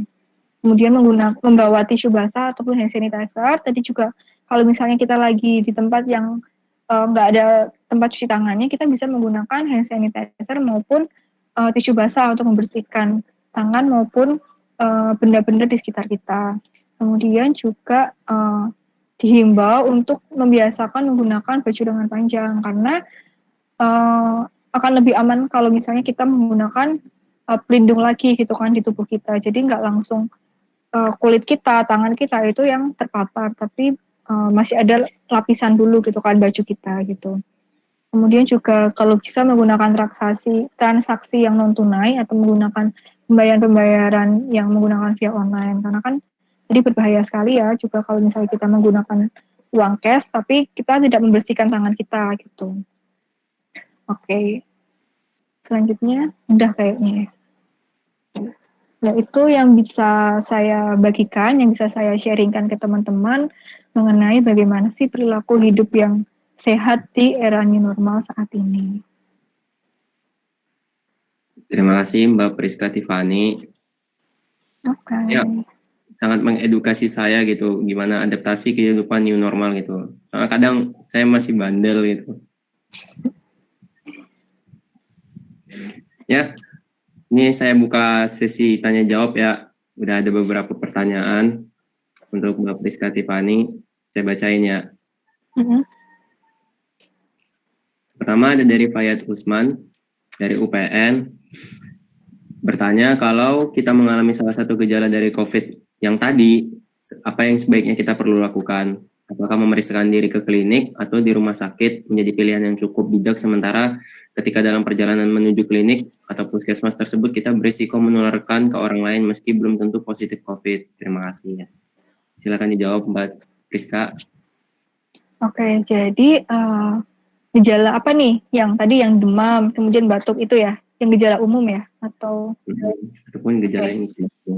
Kemudian membawa tisu basah ataupun hand sanitizer. Tadi juga kalau misalnya kita lagi di tempat yang nggak ada tempat cuci tangannya, kita bisa menggunakan hand sanitizer maupun tisu basah untuk membersihkan tangan maupun benda-benda di sekitar kita. Kemudian juga dihimbau untuk membiasakan menggunakan baju lengan panjang, karena akan lebih aman kalau misalnya kita menggunakan pelindung lagi gitu kan di tubuh kita. Jadi nggak langsung kulit kita, tangan kita itu yang terpapar, tapi masih ada lapisan dulu gitu kan baju kita gitu. Kemudian juga kalau bisa menggunakan transaksi yang non tunai atau menggunakan pembayaran-pembayaran yang menggunakan via online, karena kan jadi berbahaya sekali ya juga kalau misalnya kita menggunakan uang cash tapi kita tidak membersihkan tangan kita gitu. Oke, selanjutnya udah kayaknya. Nah, itu yang bisa saya bagikan, yang bisa saya sharingkan ke teman-teman mengenai bagaimana sih perilaku hidup yang sehat di era new normal saat ini. Terima kasih Mbak Priska Tiffany. Oke. Ya, sangat mengedukasi saya gitu, gimana adaptasi kehidupan new normal gitu. Kadang saya masih bandel gitu. Ya, ini saya buka sesi tanya jawab ya. Udah ada beberapa pertanyaan untuk Mbak Priska Tiffany. Saya bacain ya. Pertama ada dari Fayat Usman dari UPN. Bertanya, kalau kita mengalami salah satu gejala dari COVID yang tadi, apa yang sebaiknya kita perlu lakukan? Apakah memeriksakan diri ke klinik atau di rumah sakit menjadi pilihan yang cukup bijak, sementara ketika dalam perjalanan menuju klinik atau puskesmas tersebut kita berisiko menularkan ke orang lain meski belum tentu positif COVID? Terima kasih ya. Silakan dijawab Mbak Priska. Oke, jadi gejala apa nih yang tadi yang demam, kemudian batuk itu ya, yang gejala umum ya, atau Ataupun gejala oke. yang gitu.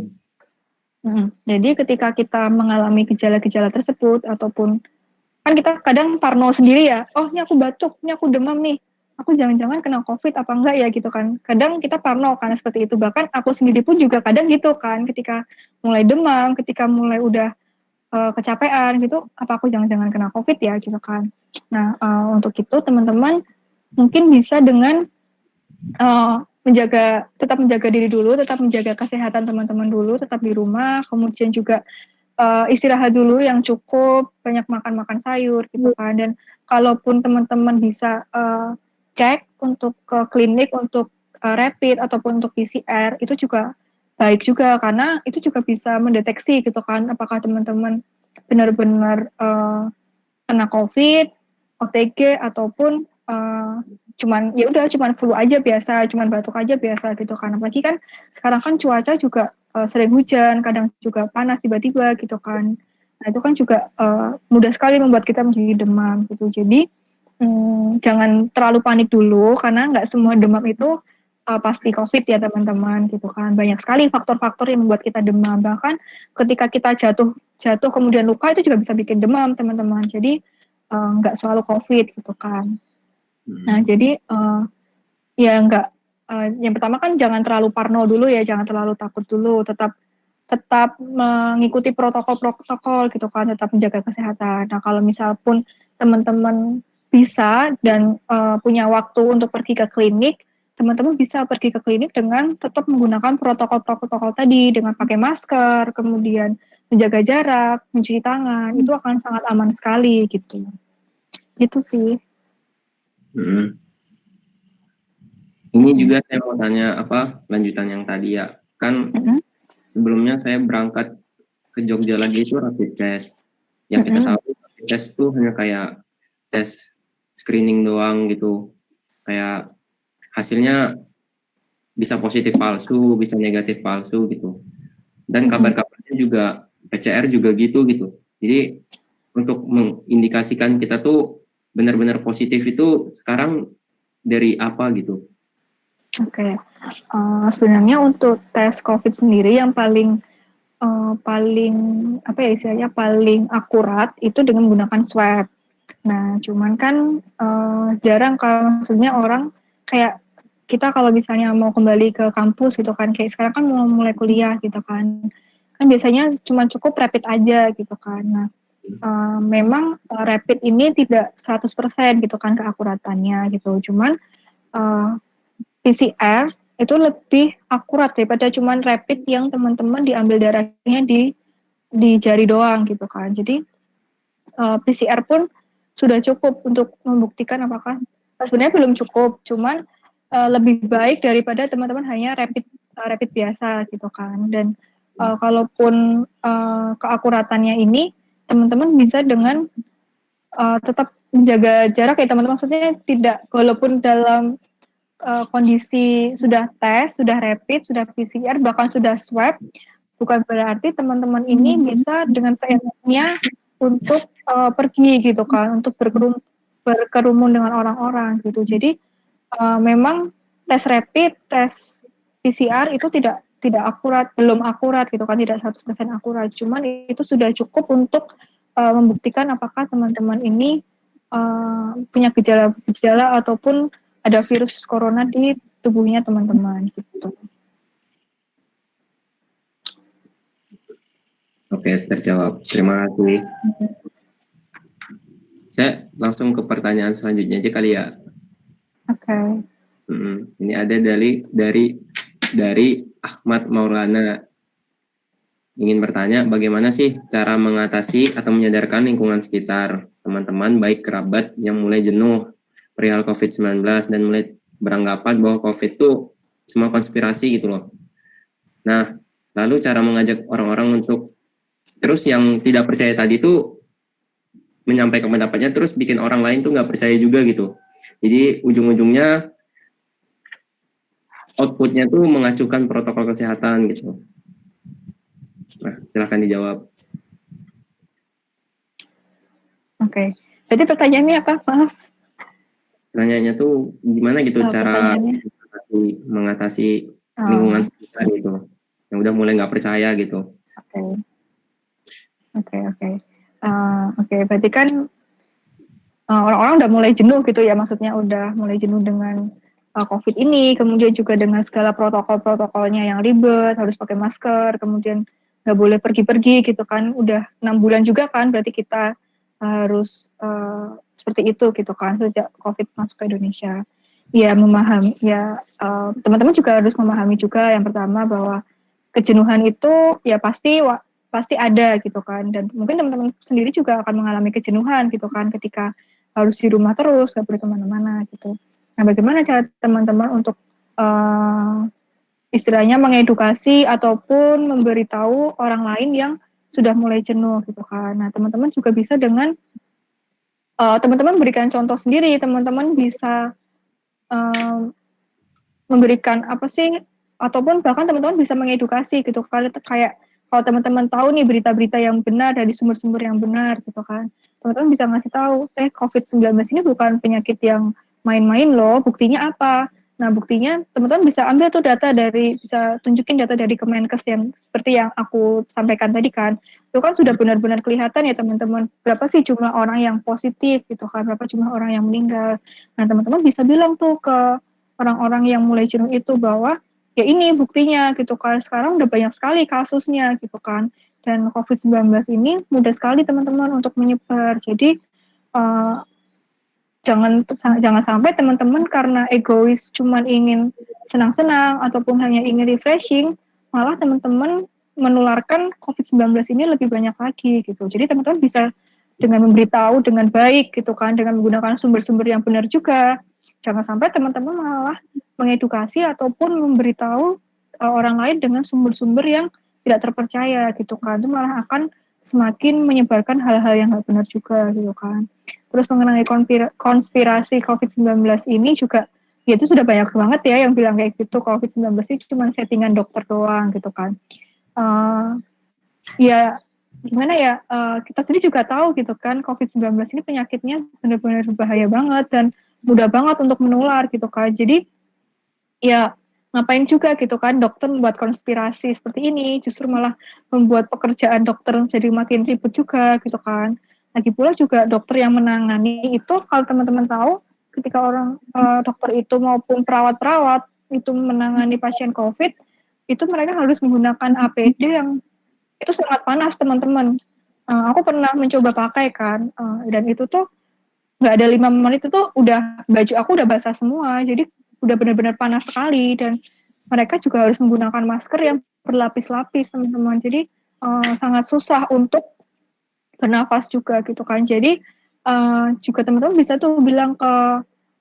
Jadi ketika kita mengalami gejala-gejala tersebut ataupun kan kita kadang parno sendiri ya, oh ini aku batuk, ini aku demam nih, aku jangan-jangan kena COVID apa enggak ya gitu kan. Kadang kita parno karena seperti itu, bahkan aku sendiri pun juga kadang gitu kan, ketika mulai demam, ketika mulai udah kecapean gitu, apa aku jangan-jangan kena COVID ya gitu kan. Nah, untuk itu teman-teman mungkin bisa dengan tetap menjaga diri dulu, tetap menjaga kesehatan teman-teman dulu, tetap di rumah, kemudian juga istirahat dulu yang cukup, banyak makan-makan sayur gitu kan. Dan kalaupun teman-teman bisa cek untuk ke klinik untuk rapid ataupun untuk PCR itu juga baik juga karena itu juga bisa mendeteksi gitu kan apakah teman-teman benar-benar kena COVID, OTG ataupun cuman flu aja biasa, cuman batuk aja biasa gitu kan. Apalagi kan sekarang kan cuaca juga sering hujan, kadang juga panas tiba-tiba gitu kan. Nah itu kan juga mudah sekali membuat kita menjadi demam gitu. Jadi jangan terlalu panik dulu karena nggak semua demam itu pasti COVID ya teman-teman gitu kan. Banyak sekali faktor-faktor yang membuat kita demam. Bahkan ketika kita jatuh jatuh kemudian luka itu juga bisa bikin demam teman-teman. Jadi nggak selalu COVID gitu kan. Nah jadi ya nggak yang pertama kan jangan terlalu parno dulu ya, jangan terlalu takut dulu, tetap tetap mengikuti protokol-protokol gitu kan, tetap menjaga kesehatan. Nah kalau misal pun teman-teman bisa dan punya waktu untuk pergi ke klinik, teman-teman bisa pergi ke klinik dengan tetap menggunakan protokol-protokol tadi, dengan pakai masker, kemudian menjaga jarak, mencuci tangan, itu akan sangat aman sekali gitu. Gitu sih. Hmm. Ini juga saya mau tanya apa lanjutan yang tadi ya. Kan Mm-mm. sebelumnya saya berangkat ke Jogja lagi itu rapid test. Yang kita Mm-mm. tahu rapid test itu hanya kayak tes screening doang gitu. Kayak hasilnya bisa positif palsu, bisa negatif palsu gitu. Dan Mm-mm. kabar-kabarnya juga PCR juga gitu. Jadi untuk mengindikasikan kita tuh benar-benar positif itu sekarang dari apa gitu. Oke. Sebenarnya untuk tes COVID sendiri yang paling paling apa ya istilahnya paling akurat itu dengan menggunakan swab. Nah, cuman kan jarang kalau maksudnya orang kayak kita kalau misalnya mau kembali ke kampus gitu kan, kayak sekarang kan mau mulai kuliah gitu kan, kan biasanya cuma cukup rapid aja gitu kan. Nah, memang rapid ini tidak 100% gitu kan keakuratannya gitu. Cuman PCR itu lebih akurat daripada cuman rapid yang teman-teman diambil darahnya di jari doang gitu kan. Jadi PCR pun sudah cukup untuk membuktikan apakah sebenarnya belum cukup, cuman lebih baik daripada teman-teman hanya rapid biasa gitu kan. Dan kalaupun keakuratannya ini teman-teman bisa dengan tetap menjaga jarak ya teman-teman, maksudnya tidak walaupun dalam kondisi sudah tes, sudah rapid, sudah PCR, bahkan sudah swab, bukan berarti teman-teman ini bisa dengan seenaknya untuk pergi gitu kan, untuk berkerumun dengan orang-orang gitu. Jadi memang tes rapid, tes PCR itu tidak akurat, belum akurat gitu kan, tidak 100% akurat. Cuman itu sudah cukup untuk membuktikan apakah teman-teman ini punya gejala-gejala ataupun ada virus corona di tubuhnya teman-teman gitu. Oke, terjawab. Terima kasih. Saya langsung ke pertanyaan selanjutnya aja kali ya. Oke. Ini ada dari Ahmad Maulana. Ingin bertanya, bagaimana sih cara mengatasi atau menyadarkan lingkungan sekitar teman-teman, baik kerabat yang mulai jenuh perihal COVID-19 dan mulai beranggapan bahwa COVID itu cuma konspirasi gitu loh. Nah, lalu cara mengajak orang-orang untuk terus yang tidak percaya tadi itu menyampaikan pendapatnya terus bikin orang lain tuh nggak percaya juga gitu. Jadi ujung-ujungnya outputnya tuh mengacukan protokol kesehatan gitu. Nah, silahkan dijawab. Oke. Jadi pertanyaannya apa? Maaf. Pertanyaannya tuh gimana gitu cara Pertanyaannya. mengatasi Oh, lingkungan sekitar gitu, yang udah mulai nggak percaya gitu. oke, oke, oke. Oke, berarti kan orang-orang udah mulai jenuh gitu ya, maksudnya udah mulai jenuh dengan COVID ini, kemudian juga dengan segala protokol-protokolnya yang ribet, harus pakai masker, kemudian nggak boleh pergi-pergi gitu kan, udah 6 bulan juga kan, berarti kita harus seperti itu gitu kan, sejak COVID masuk ke Indonesia. Ya memahami, ya teman-teman juga harus memahami juga yang pertama bahwa kejenuhan itu ya pasti ada gitu kan, dan mungkin teman-teman sendiri juga akan mengalami kejenuhan gitu kan ketika harus di rumah terus, nggak boleh kemana-mana gitu. Nah, bagaimana cara teman-teman untuk uh, istilahnya mengedukasi ataupun memberitahu orang lain yang sudah mulai jenuh gitu kan. Nah, teman-teman juga bisa dengan teman-teman berikan contoh sendiri, teman-teman bisa uh, memberikan apa sih, ataupun bahkan teman-teman bisa mengedukasi gitu kalau kayak kalau teman-teman tahu nih berita-berita yang benar dari sumber-sumber yang benar gitu kan, teman-teman bisa ngasih tahu COVID-19 ini bukan penyakit yang main-main loh, buktinya apa. Nah, buktinya teman-teman bisa ambil tuh data dari, bisa tunjukin data dari Kemenkes yang seperti yang aku sampaikan tadi kan, itu kan sudah benar-benar kelihatan ya teman-teman, berapa sih jumlah orang yang positif gitu kan, berapa jumlah orang yang meninggal. Nah, teman-teman bisa bilang tuh ke orang-orang yang mulai jenuh itu bahwa ya ini buktinya gitu kan, sekarang udah banyak sekali kasusnya gitu kan, dan COVID-19 ini mudah sekali teman-teman untuk menyebar. Jadi uh, jangan jangan sampai teman-teman karena egois cuman ingin senang-senang ataupun hanya ingin refreshing, malah teman-teman menularkan COVID-19 ini lebih banyak lagi gitu. Jadi teman-teman bisa dengan memberitahu dengan baik gitu kan, dengan menggunakan sumber-sumber yang benar juga. Jangan sampai teman-teman malah mengedukasi ataupun memberitahu orang lain dengan sumber-sumber yang tidak terpercaya gitu kan. Itu malah akan semakin menyebarkan hal-hal yang nggak benar juga gitu kan. Terus mengenai konspirasi COVID-19 ini juga, ya itu sudah banyak banget ya yang bilang kayak gitu, COVID-19 ini cuma settingan dokter doang gitu kan. Uh, ya gimana ya, kita sendiri juga tahu gitu kan, COVID-19 ini penyakitnya benar-benar bahaya banget dan mudah banget untuk menular gitu kan. Jadi ya ngapain juga gitu kan dokter membuat konspirasi seperti ini, justru malah membuat pekerjaan dokter jadi makin ribet juga gitu kan. Lagi pula juga dokter yang menangani itu, kalau teman-teman tahu, ketika orang dokter itu maupun perawat-perawat itu menangani pasien COVID, itu mereka harus menggunakan APD yang itu sangat panas teman-teman. Aku pernah mencoba pakai kan, dan itu tuh nggak ada 5 menit itu udah baju aku udah basah semua, jadi udah benar-benar panas sekali, dan mereka juga harus menggunakan masker yang berlapis-lapis teman-teman, jadi sangat susah untuk bernafas juga gitu kan. Jadi juga teman-teman bisa tuh bilang ke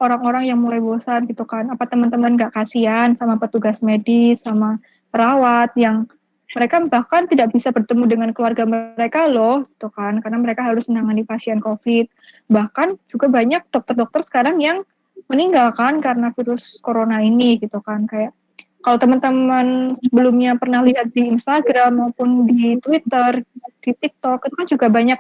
orang-orang yang mulai bosan gitu kan, apa teman-teman nggak kasihan sama petugas medis, sama perawat yang mereka bahkan tidak bisa bertemu dengan keluarga mereka loh gitu kan, karena mereka harus menangani pasien COVID. Bahkan juga banyak dokter-dokter sekarang yang meninggal kan karena virus corona ini gitu kan. Kayak kalau teman-teman sebelumnya pernah lihat di Instagram maupun di Twitter, di TikTok, itu kan juga banyak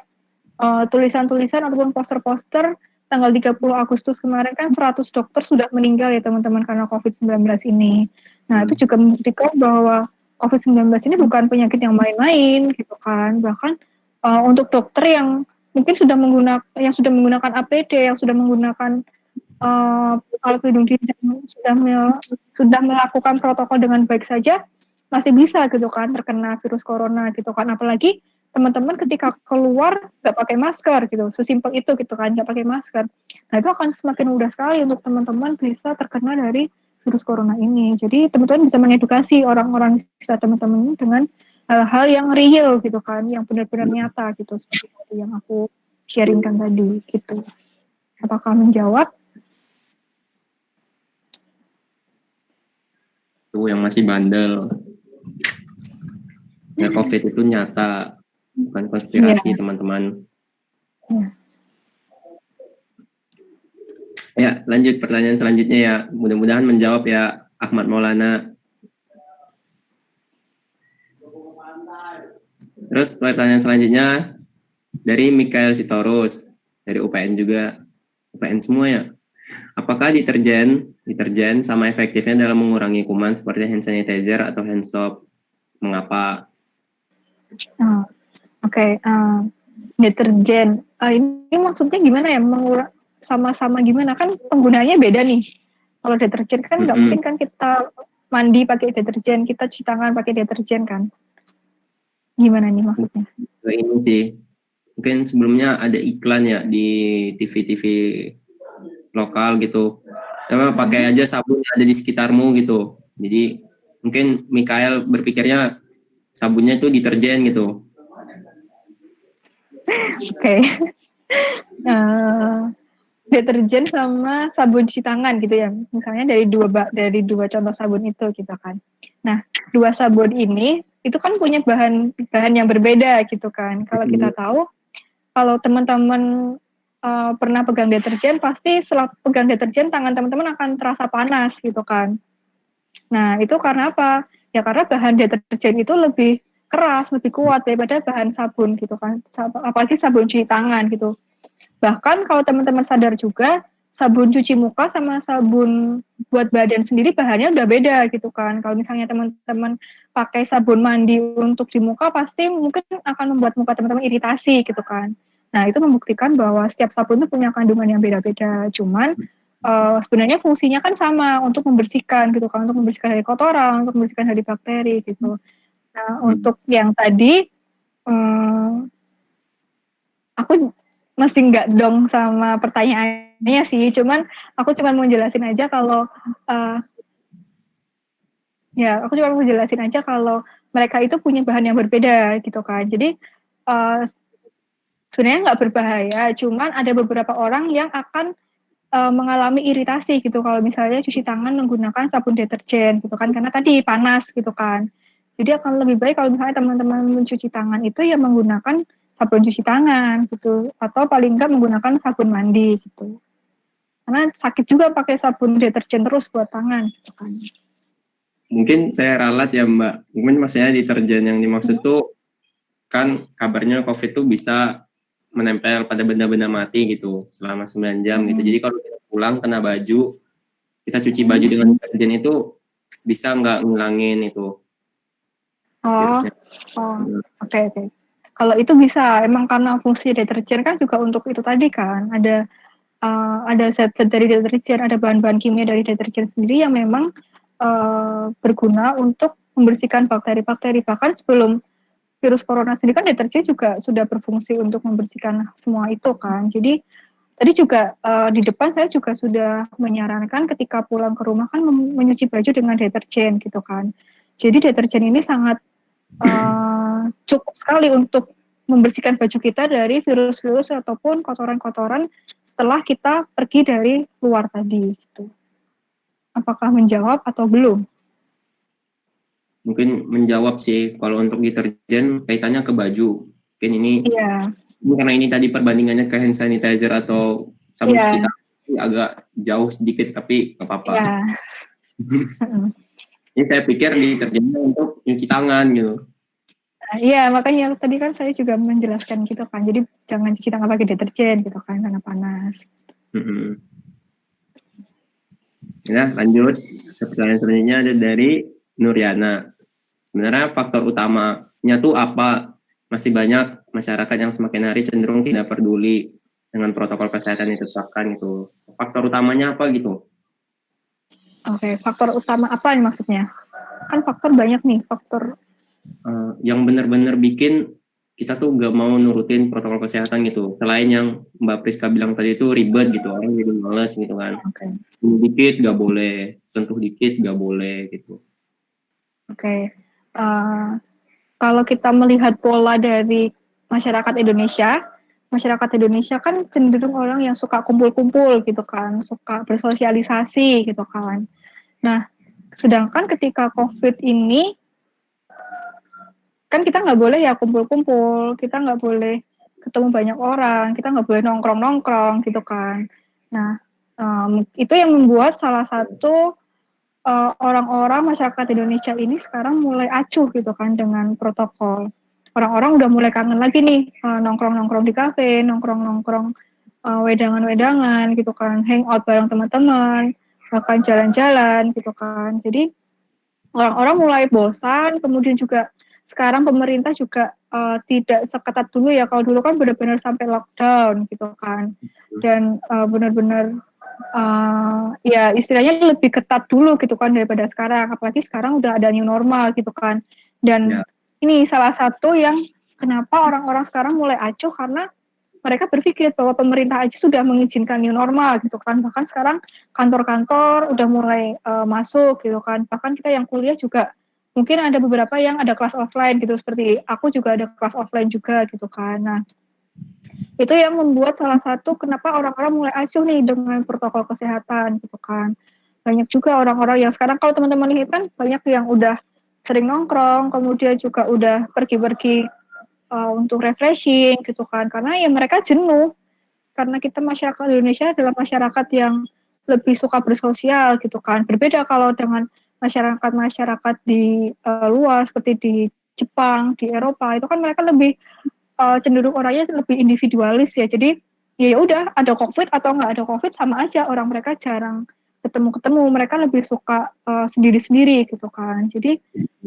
tulisan-tulisan ataupun poster-poster tanggal 30 Agustus kemarin kan 100 dokter sudah meninggal ya teman-teman karena COVID-19 ini. Nah, itu juga membuktikan bahwa COVID-19 ini bukan penyakit yang main-main gitu kan. Bahkan untuk dokter yang mungkin sudah menggunakan APD, yang sudah menggunakan alat pelindung diri dan sudah melakukan protokol dengan baik saja, masih bisa gitu kan terkena virus corona gitu kan. Apalagi teman-teman ketika keluar nggak pakai masker gitu, sesimpel itu gitu kan, nggak pakai masker. Nah, itu akan semakin mudah sekali untuk teman-teman bisa terkena dari virus corona ini. Jadi teman-teman bisa mengedukasi orang-orang di sekitar teman-teman dengan hal-hal yang real gitu kan, yang benar-benar nyata gitu, seperti tadi yang aku sharingkan tadi gitu. Apakah menjawab? Tuh yang masih bandel. Ya, COVID itu nyata, bukan Iya. konspirasi teman-teman. Ya. Ya, lanjut pertanyaan selanjutnya ya. Mudah-mudahan menjawab ya, Ahmad Maulana. Terus pertanyaan selanjutnya dari Mikael Sitorus, dari UPN juga. UPN semua ya. Apakah deterjen sama efektifnya dalam mengurangi kuman seperti hand sanitizer atau hand soap? Mengapa? Oh, Oke, deterjen. Ini maksudnya gimana ya? Sama-sama gimana? Kan penggunaannya beda nih. Kalau deterjen kan nggak Mm-mm. mungkin kan kita mandi pakai deterjen, kita cuci tangan pakai deterjen kan? Gimana nih maksudnya? Ini sih, mungkin sebelumnya ada iklan ya di TV-TV lokal gitu. Pakai aja sabun yang ada di sekitarmu gitu. Jadi mungkin Mikael berpikirnya sabunnya itu deterjen gitu. Oke. Eh, Deterjen sama sabun cuci tangan gitu ya. Misalnya dari dua contoh sabun itu gitu kan. Nah, dua sabun ini itu kan punya bahan bahan yang berbeda gitu kan. Kalau kita tahu, kalau teman-teman pernah pegang deterjen, pasti setelah pegang deterjen tangan teman-teman akan terasa panas gitu kan. Nah, itu karena apa? Ya karena bahan deterjen itu lebih keras, lebih kuat daripada bahan sabun gitu kan. Apalagi sabun cuci tangan gitu. Bahkan kalau teman-teman sadar juga, sabun cuci muka sama sabun buat badan sendiri bahannya udah beda gitu kan. Kalau misalnya teman-teman pakai sabun mandi untuk di muka, pasti mungkin akan membuat muka teman-teman iritasi gitu kan. Nah, itu membuktikan bahwa setiap sabun itu punya kandungan yang beda-beda. Cuman sebenarnya fungsinya kan sama untuk membersihkan gitu kan, untuk membersihkan dari kotoran, untuk membersihkan dari bakteri gitu. Nah, untuk yang tadi, um, aku masih nggak dong sama pertanyaannya sih, cuman aku cuma mau jelasin aja kalau uh, ya aku cuma mau jelasin aja kalau mereka itu punya bahan yang berbeda gitu kan. Jadi uh, sebenarnya nggak berbahaya, cuman ada beberapa orang yang akan mengalami iritasi gitu kalau misalnya cuci tangan menggunakan sabun deterjen gitu kan, karena tadi panas gitu kan. Jadi akan lebih baik kalau misalnya teman-teman mencuci tangan itu ya menggunakan sabun cuci tangan gitu, atau paling enggak menggunakan sabun mandi gitu. Karena sakit juga pakai sabun deterjen terus buat tangan gitu kan. Mungkin saya ralat ya Mbak. Mungkin maksudnya deterjen yang dimaksud tuh kan kabarnya COVID tuh bisa menempel pada benda-benda mati gitu selama 9 jam gitu. Hmm. Jadi kalau kita pulang kena baju, kita cuci baju Hmm. dengan deterjen itu bisa nggak ngilangin itu Oh, virusnya. oh, oke oke. Kalau itu bisa, emang karena fungsi deterjen kan juga untuk itu tadi kan, ada zat-zat dari deterjen, ada bahan-bahan kimia dari deterjen sendiri yang memang berguna untuk membersihkan bakteri-bakteri. Bahkan sebelum virus corona sendiri kan deterjen juga sudah berfungsi untuk membersihkan semua itu kan. Jadi tadi juga di depan saya juga sudah menyarankan ketika pulang ke rumah kan menyuci baju dengan deterjen gitu kan. Jadi deterjen ini sangat cukup sekali untuk membersihkan baju kita dari virus-virus ataupun kotoran-kotoran setelah kita pergi dari luar tadi gitu. Apakah menjawab atau belum? Mungkin menjawab sih kalau untuk deterjen kaitannya ke baju. Mungkin Iya, ini karena ini tadi perbandingannya ke hand sanitizer atau sabun cuci iya, tangan ini agak jauh sedikit tapi nggak apa-apa. iya. Ini saya pikir deterjennya untuk cuci tangan gitu. Nah, iya, makanya tadi kan saya juga menjelaskan gitu kan. Jadi jangan cuci tangan pakai deterjen gitu kan karena panas. Mm-mm. Ya, lanjut. Pertanyaan selanjutnya ada dari Nuriana. Sebenarnya faktor utamanya tuh apa? Masih banyak masyarakat yang semakin hari cenderung tidak peduli dengan protokol kesehatan yang ditetapkan gitu. Faktor utamanya apa gitu? Oke, faktor utama apa nih maksudnya? Kan faktor banyak nih, faktor. Yang benar-benar bikin kita tuh gak mau nurutin protokol kesehatan gitu. Selain yang Mbak Priska bilang tadi itu ribet gitu, orang jadi males gitu kan. Oke, Dikit gak boleh, sentuh dikit gak boleh gitu. oke. Eh, Kalau kita melihat pola dari masyarakat Indonesia kan cenderung orang yang suka kumpul-kumpul gitu kan, suka bersosialisasi gitu kan. Nah, sedangkan ketika COVID ini kan kita nggak boleh ya kumpul-kumpul, kita nggak boleh ketemu banyak orang, kita nggak boleh nongkrong-nongkrong gitu kan. Nah, itu yang membuat salah satu orang-orang masyarakat Indonesia ini sekarang mulai acuh gitu kan dengan protokol. Orang-orang udah mulai kangen lagi nih nongkrong-nongkrong di kafe, nongkrong-nongkrong wedangan-wedangan gitu kan, hangout bareng teman-teman, bahkan jalan-jalan gitu kan. Jadi orang-orang mulai bosan, kemudian juga sekarang pemerintah juga tidak seketat dulu ya. Kalau dulu kan benar-benar sampai lockdown gitu kan, dan benar-benar ya istilahnya lebih ketat dulu gitu kan daripada sekarang. Apalagi sekarang udah ada new normal gitu kan. Dan Ya, ini salah satu yang kenapa orang-orang sekarang mulai acuh karena mereka berpikir bahwa pemerintah aja sudah mengizinkan new normal gitu kan. Bahkan sekarang kantor-kantor udah mulai masuk gitu kan. Bahkan kita yang kuliah juga mungkin ada beberapa yang ada kelas offline gitu, seperti aku juga ada kelas offline juga gitu kan. Nah, itu yang membuat salah satu kenapa orang-orang mulai acuh nih dengan protokol kesehatan gitu kan. Banyak juga orang-orang yang sekarang kalau teman-teman lihat kan banyak yang udah sering nongkrong, kemudian juga udah pergi-pergi untuk refreshing gitu kan, karena ya mereka jenuh, karena kita masyarakat Indonesia adalah masyarakat yang lebih suka bersosial gitu kan, berbeda kalau dengan masyarakat-masyarakat di luar seperti di Jepang, di Eropa, itu kan mereka lebih cenderung orangnya lebih individualis ya, jadi ya udah ada COVID atau nggak ada COVID sama aja, orang mereka jarang ketemu-ketemu, mereka lebih suka sendiri-sendiri gitu kan. Jadi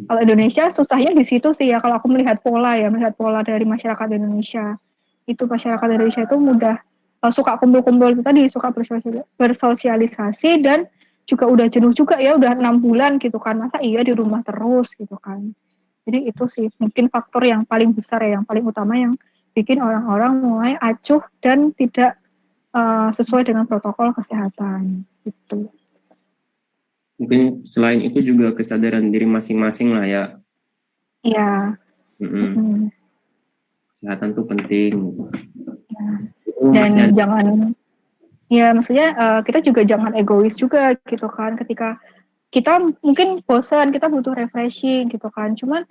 kalau Indonesia susahnya di situ sih ya, kalau aku melihat pola ya, melihat pola dari masyarakat Indonesia. Itu masyarakat Indonesia itu mudah suka kumpul-kumpul itu tadi, suka bersosialisasi dan juga udah jenuh juga ya, udah 6 bulan gitu kan, masa iya di rumah terus gitu kan. Jadi itu sih mungkin faktor yang paling besar ya, yang paling utama yang bikin orang-orang mulai acuh dan tidak sesuai dengan protokol kesehatan gitu. mungkin selain itu juga kesadaran diri masing-masing lah ya. Iya. Mm-mm. Mm-mm. Kesehatan tuh penting gitu. Ya. Itu masih Dan ada. jangan, ya maksudnya kita juga jangan egois juga gitu kan, ketika kita mungkin bosan, kita butuh refreshing gitu kan, cuman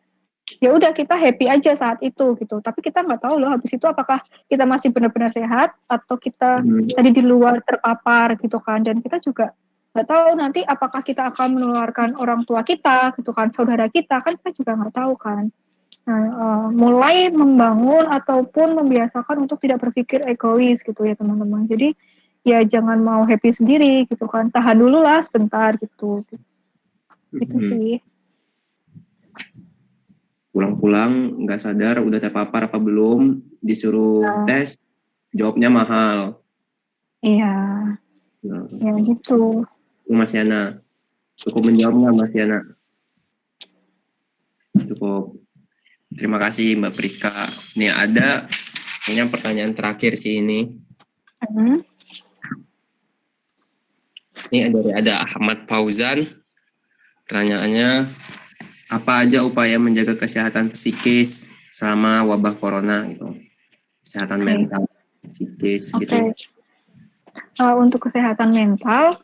ya udah kita happy aja saat itu gitu, tapi kita nggak tahu loh habis itu apakah kita masih benar-benar sehat atau kita Mm, tadi di luar terpapar gitu kan, dan kita juga nggak tahu nanti apakah kita akan menularkan orang tua kita gitu kan, saudara kita kan, kita juga nggak tahu kan. Nah, mulai membangun ataupun membiasakan untuk tidak berpikir egois gitu ya teman-teman. Jadi ya jangan mau happy sendiri gitu kan. Tahan dulu lah sebentar gitu. Itu mm-mm. sih. Pulang-pulang nggak sadar udah terpapar apa belum, disuruh Nah, tes, jawabnya mahal. iya, Nah, ya gitu. itu Mas Yana cukup menjawab nggak Mas Yana? Cukup. Terima kasih Mbak Priska. Ini ada, ini yang pertanyaan terakhir sih ini. Hmm. Ini ada Ahmad Fauzan. Pertanyaannya, apa aja upaya menjaga kesehatan psikis selama wabah corona gitu? Kesehatan Oke, mental, psikis oke. gitu. Untuk kesehatan mental,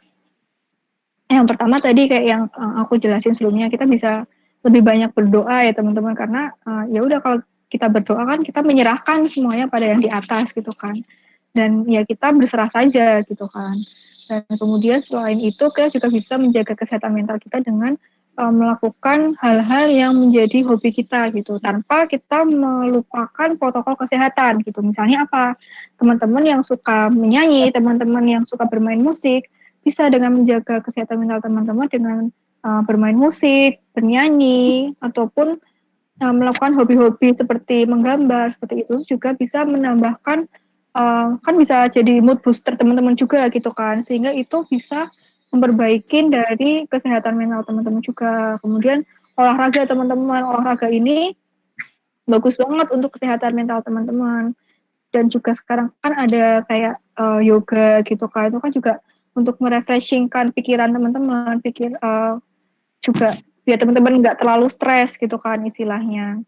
yang pertama tadi kayak yang aku jelasin sebelumnya, kita bisa lebih banyak berdoa ya teman-teman, karena ya udah kalau kita berdoa kan kita menyerahkan semuanya pada yang di atas gitu kan, dan ya kita berserah saja gitu kan. Dan kemudian selain itu kita juga bisa menjaga kesehatan mental kita dengan melakukan hal-hal yang menjadi hobi kita gitu, tanpa kita melupakan protokol kesehatan gitu. Misalnya apa? Teman-teman yang suka menyanyi, teman-teman yang suka bermain musik, bisa dengan menjaga kesehatan mental teman-teman dengan bermain musik, bernyanyi, ataupun melakukan hobi-hobi seperti menggambar, seperti itu juga bisa menambahkan, kan bisa jadi mood booster teman-teman juga gitu kan, sehingga itu bisa memperbaiki dari kesehatan mental teman-teman juga. Kemudian olahraga teman-teman, olahraga ini bagus banget untuk kesehatan mental teman-teman. Dan juga sekarang kan ada kayak yoga gitu kan, itu kan juga untuk merefreshingkan pikiran teman-teman, pikir juga biar teman-teman nggak terlalu stres gitu kan istilahnya.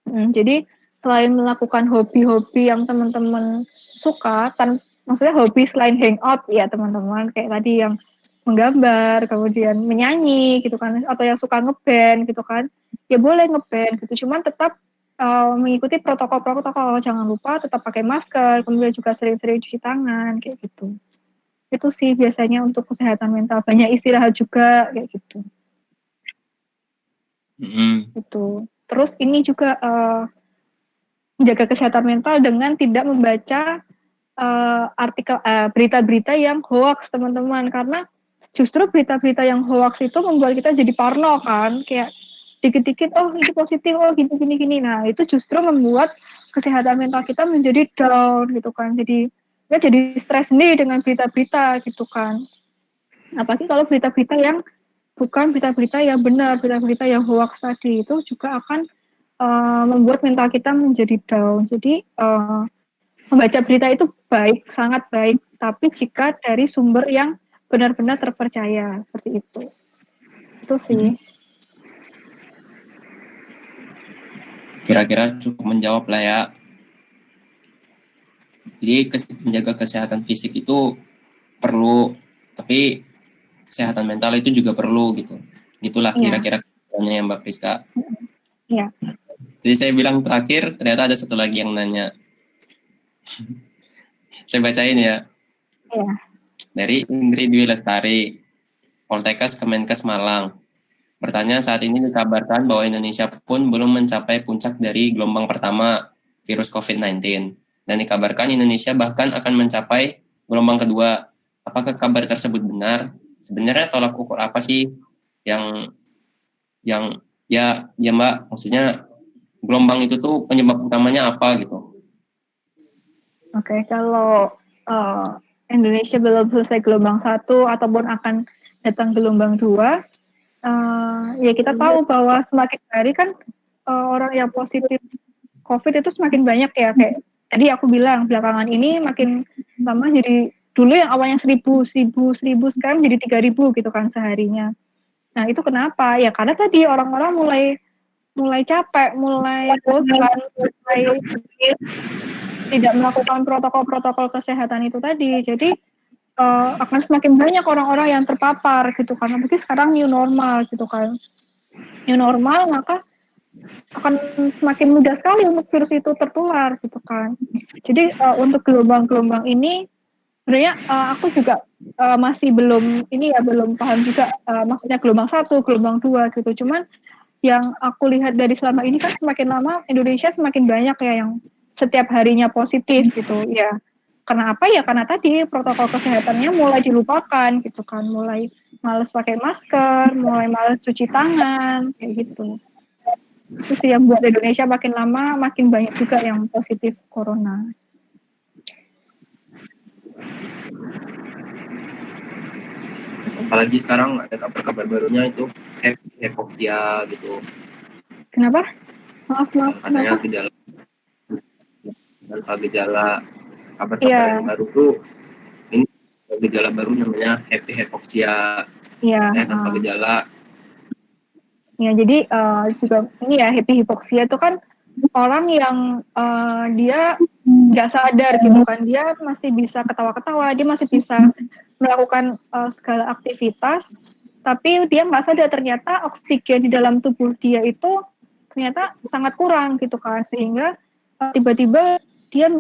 Jadi selain melakukan hobi-hobi yang teman-teman suka, maksudnya hobi selain hangout ya teman-teman, kayak tadi yang menggambar, kemudian menyanyi gitu kan, atau yang suka ngeband gitu kan, ya boleh ngeband gitu, cuman tetap mengikuti protokol-protokol, jangan lupa tetap pakai masker, kemudian juga sering-sering cuci tangan kayak gitu. Itu sih biasanya untuk kesehatan mental, banyak istirahat juga kayak gitu. Mm-mm. Gitu. Terus ini juga menjaga kesehatan mental dengan tidak membaca berita-berita yang hoax teman-teman, karena justru berita-berita yang hoax itu membuat kita jadi parno kan, kayak dikit-dikit oh ini positif, oh gini. Nah itu justru membuat kesehatan mental kita menjadi down gitu kan, jadi kita jadi stres sendiri dengan berita-berita gitu kan. Apalagi kalau berita-berita yang bukan berita-berita yang benar, berita-berita yang hoax tadi itu juga akan membuat mental kita menjadi down. Jadi membaca berita itu baik, sangat baik, tapi jika dari sumber yang benar-benar terpercaya, seperti itu. Itu sih. Kira-kira cukup menjawab lah ya. Jadi menjaga kesehatan fisik itu perlu, tapi kesehatan mental itu juga perlu gitu. Gitulah Iya. kira-kira yang Mbak Priska. Iya. Jadi saya bilang terakhir, ternyata ada satu lagi yang nanya. Saya bacain ya. Iya. Dari Indri Dwi Lestari, Poltekkes Kemenkes Malang. Bertanya, saat ini dikabarkan bahwa Indonesia pun belum mencapai puncak dari gelombang pertama virus COVID-19. Dan dikabarkan Indonesia bahkan akan mencapai gelombang kedua. Apakah kabar tersebut benar? Sebenarnya tolak ukur apa sih yang yang ya Mbak, maksudnya gelombang itu tuh penyebab utamanya apa gitu? Oke, kalau Indonesia belum selesai gelombang 1 ataupun akan datang gelombang 2, ya kita tahu bahwa semakin hari kan orang yang positif COVID itu semakin banyak ya, kayak tadi aku bilang belakangan ini makin lama, jadi dulu yang awalnya 1000 sekarang jadi 3000 gitu kan seharinya. Nah itu kenapa? Ya karena tadi orang-orang mulai capek, mulai bosan, mulai tidak melakukan protokol-protokol kesehatan itu tadi. Jadi akan semakin banyak orang-orang yang terpapar gitu kan. Apalagi sekarang new normal gitu kan. New normal maka akan semakin mudah sekali untuk virus itu tertular gitu kan. Jadi untuk gelombang-gelombang ini sebenarnya aku juga masih belum paham juga maksudnya gelombang 1, gelombang 2 gitu. Cuman yang aku lihat dari selama ini kan semakin lama Indonesia semakin banyak ya yang setiap harinya positif gitu ya. Karena apa ya? Karena tadi protokol kesehatannya mulai dilupakan gitu kan, mulai males pakai masker, mulai males cuci tangan kayak gitu. Itu sih yang buat Indonesia makin lama makin banyak juga yang positif corona. Apalagi sekarang ada kabar-kabar barunya itu hipoksia gitu. Kenapa? Maaf, Yang katanya kenapa? gejala tanpa gejala, kabar-kabar yang Iya, baru tuh ini gejala baru namanya hipoksia, iya. tanpa gejala. Ya, jadi juga ini ya happy hipoksia itu kan orang yang dia nggak sadar gitu kan, dia masih bisa ketawa-ketawa, dia masih bisa melakukan segala aktivitas, tapi dia nggak sadar ternyata oksigen di dalam tubuh dia itu ternyata sangat kurang gitu kan, sehingga tiba-tiba dia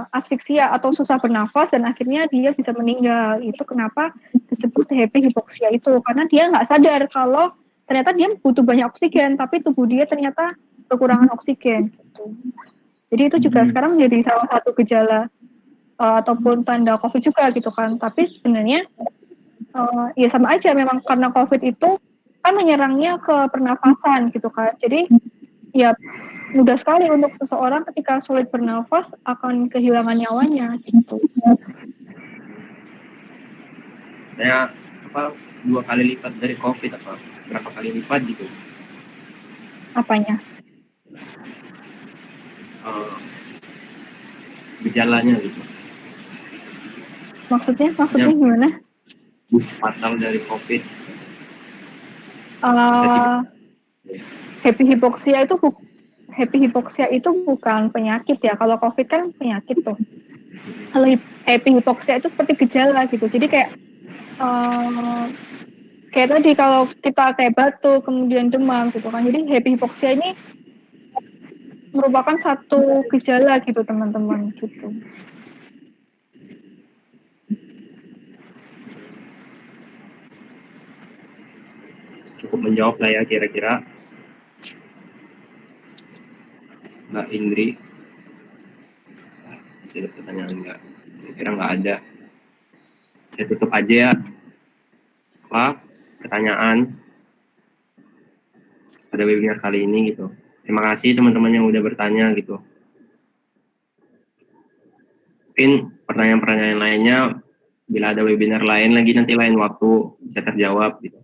asfiksia atau susah bernafas dan akhirnya dia bisa meninggal. Itu kenapa disebut happy hipoksia itu, karena dia nggak sadar kalau ternyata dia butuh banyak oksigen, tapi tubuh dia ternyata kekurangan oksigen gitu. Jadi itu juga sekarang menjadi salah satu gejala ataupun tanda COVID juga gitu kan. Tapi sebenarnya ya sama aja, memang karena COVID itu kan menyerangnya ke pernafasan gitu kan. Jadi ya mudah sekali untuk seseorang ketika sulit bernafas akan kehilangan nyawanya gitu. Saya apa 2 kali lipat dari COVID, apa berapa kali lipat gitu Apanya? uh, gejalanya gitu. Maksudnya Maksudnya gimana? fatal dari COVID bisa tiba. Uh, happy hipoksia itu bukan penyakit ya. Kalau COVID kan penyakit tuh. Kalau happy hipoksia itu seperti gejala gitu. Jadi kayak tadi kalau kita kayak batuk kemudian demam gitu kan. Jadi happy hipoksia ini merupakan satu gejala gitu teman-teman gitu. Cukup menjawab lah ya kira-kira Mbak Indri. Masih ada pertanyaan enggak? kira nggak ada. Saya tutup aja ya pertanyaan pada webinar kali ini gitu. Terima kasih teman-teman yang udah bertanya gitu. Mungkin pertanyaan-pertanyaan lainnya bila ada webinar lain lagi nanti lain waktu bisa terjawab gitu.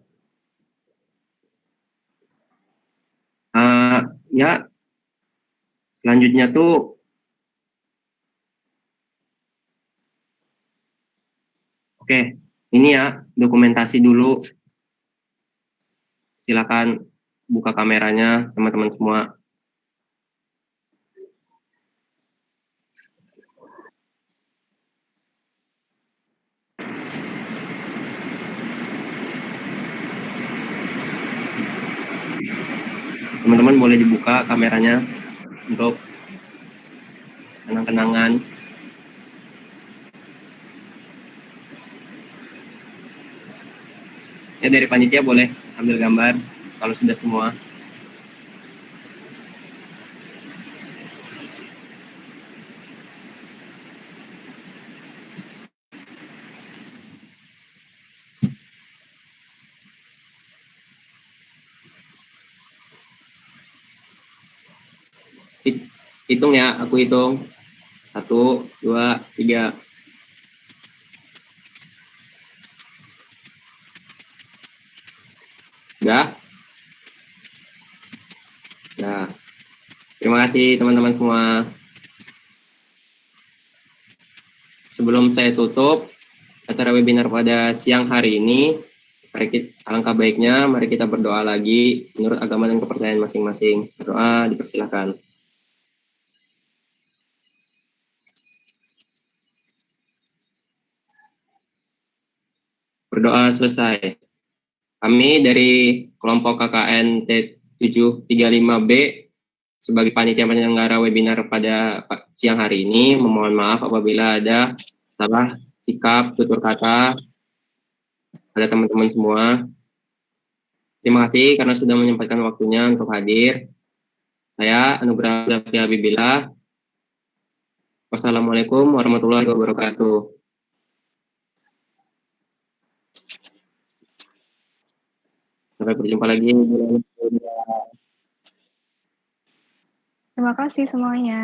Ya selanjutnya tuh oke, ini ya dokumentasi dulu. Silakan buka kameranya teman-teman semua. Teman-teman boleh dibuka kameranya untuk kenang-kenangan. Ya dari panitia boleh ambil gambar kalau sudah semua. Hitung ya, aku hitung. 1, 2, 3. Udah? Nah, terima kasih teman-teman semua. Sebelum saya tutup acara webinar pada siang hari ini, alangkah baiknya mari kita berdoa lagi menurut agama dan kepercayaan masing-masing. Berdoa dipersilakan. Berdoa selesai. Kami dari kelompok KKN T735B sebagai panitia penyelenggara webinar pada siang hari ini memohon maaf apabila ada salah sikap, tutur kata pada teman-teman semua. Terima kasih karena sudah menyempatkan waktunya untuk hadir. Saya Anugrah Zafia Bibillah. Wassalamualaikum warahmatullahi wabarakatuh. Sampai berjumpa lagi. Terima kasih semuanya.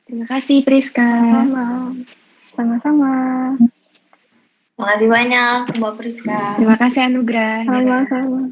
Terima kasih Priska. Sama-sama. Terima kasih banyak Mbak Priska. Terima kasih Anugrah. Sama-sama.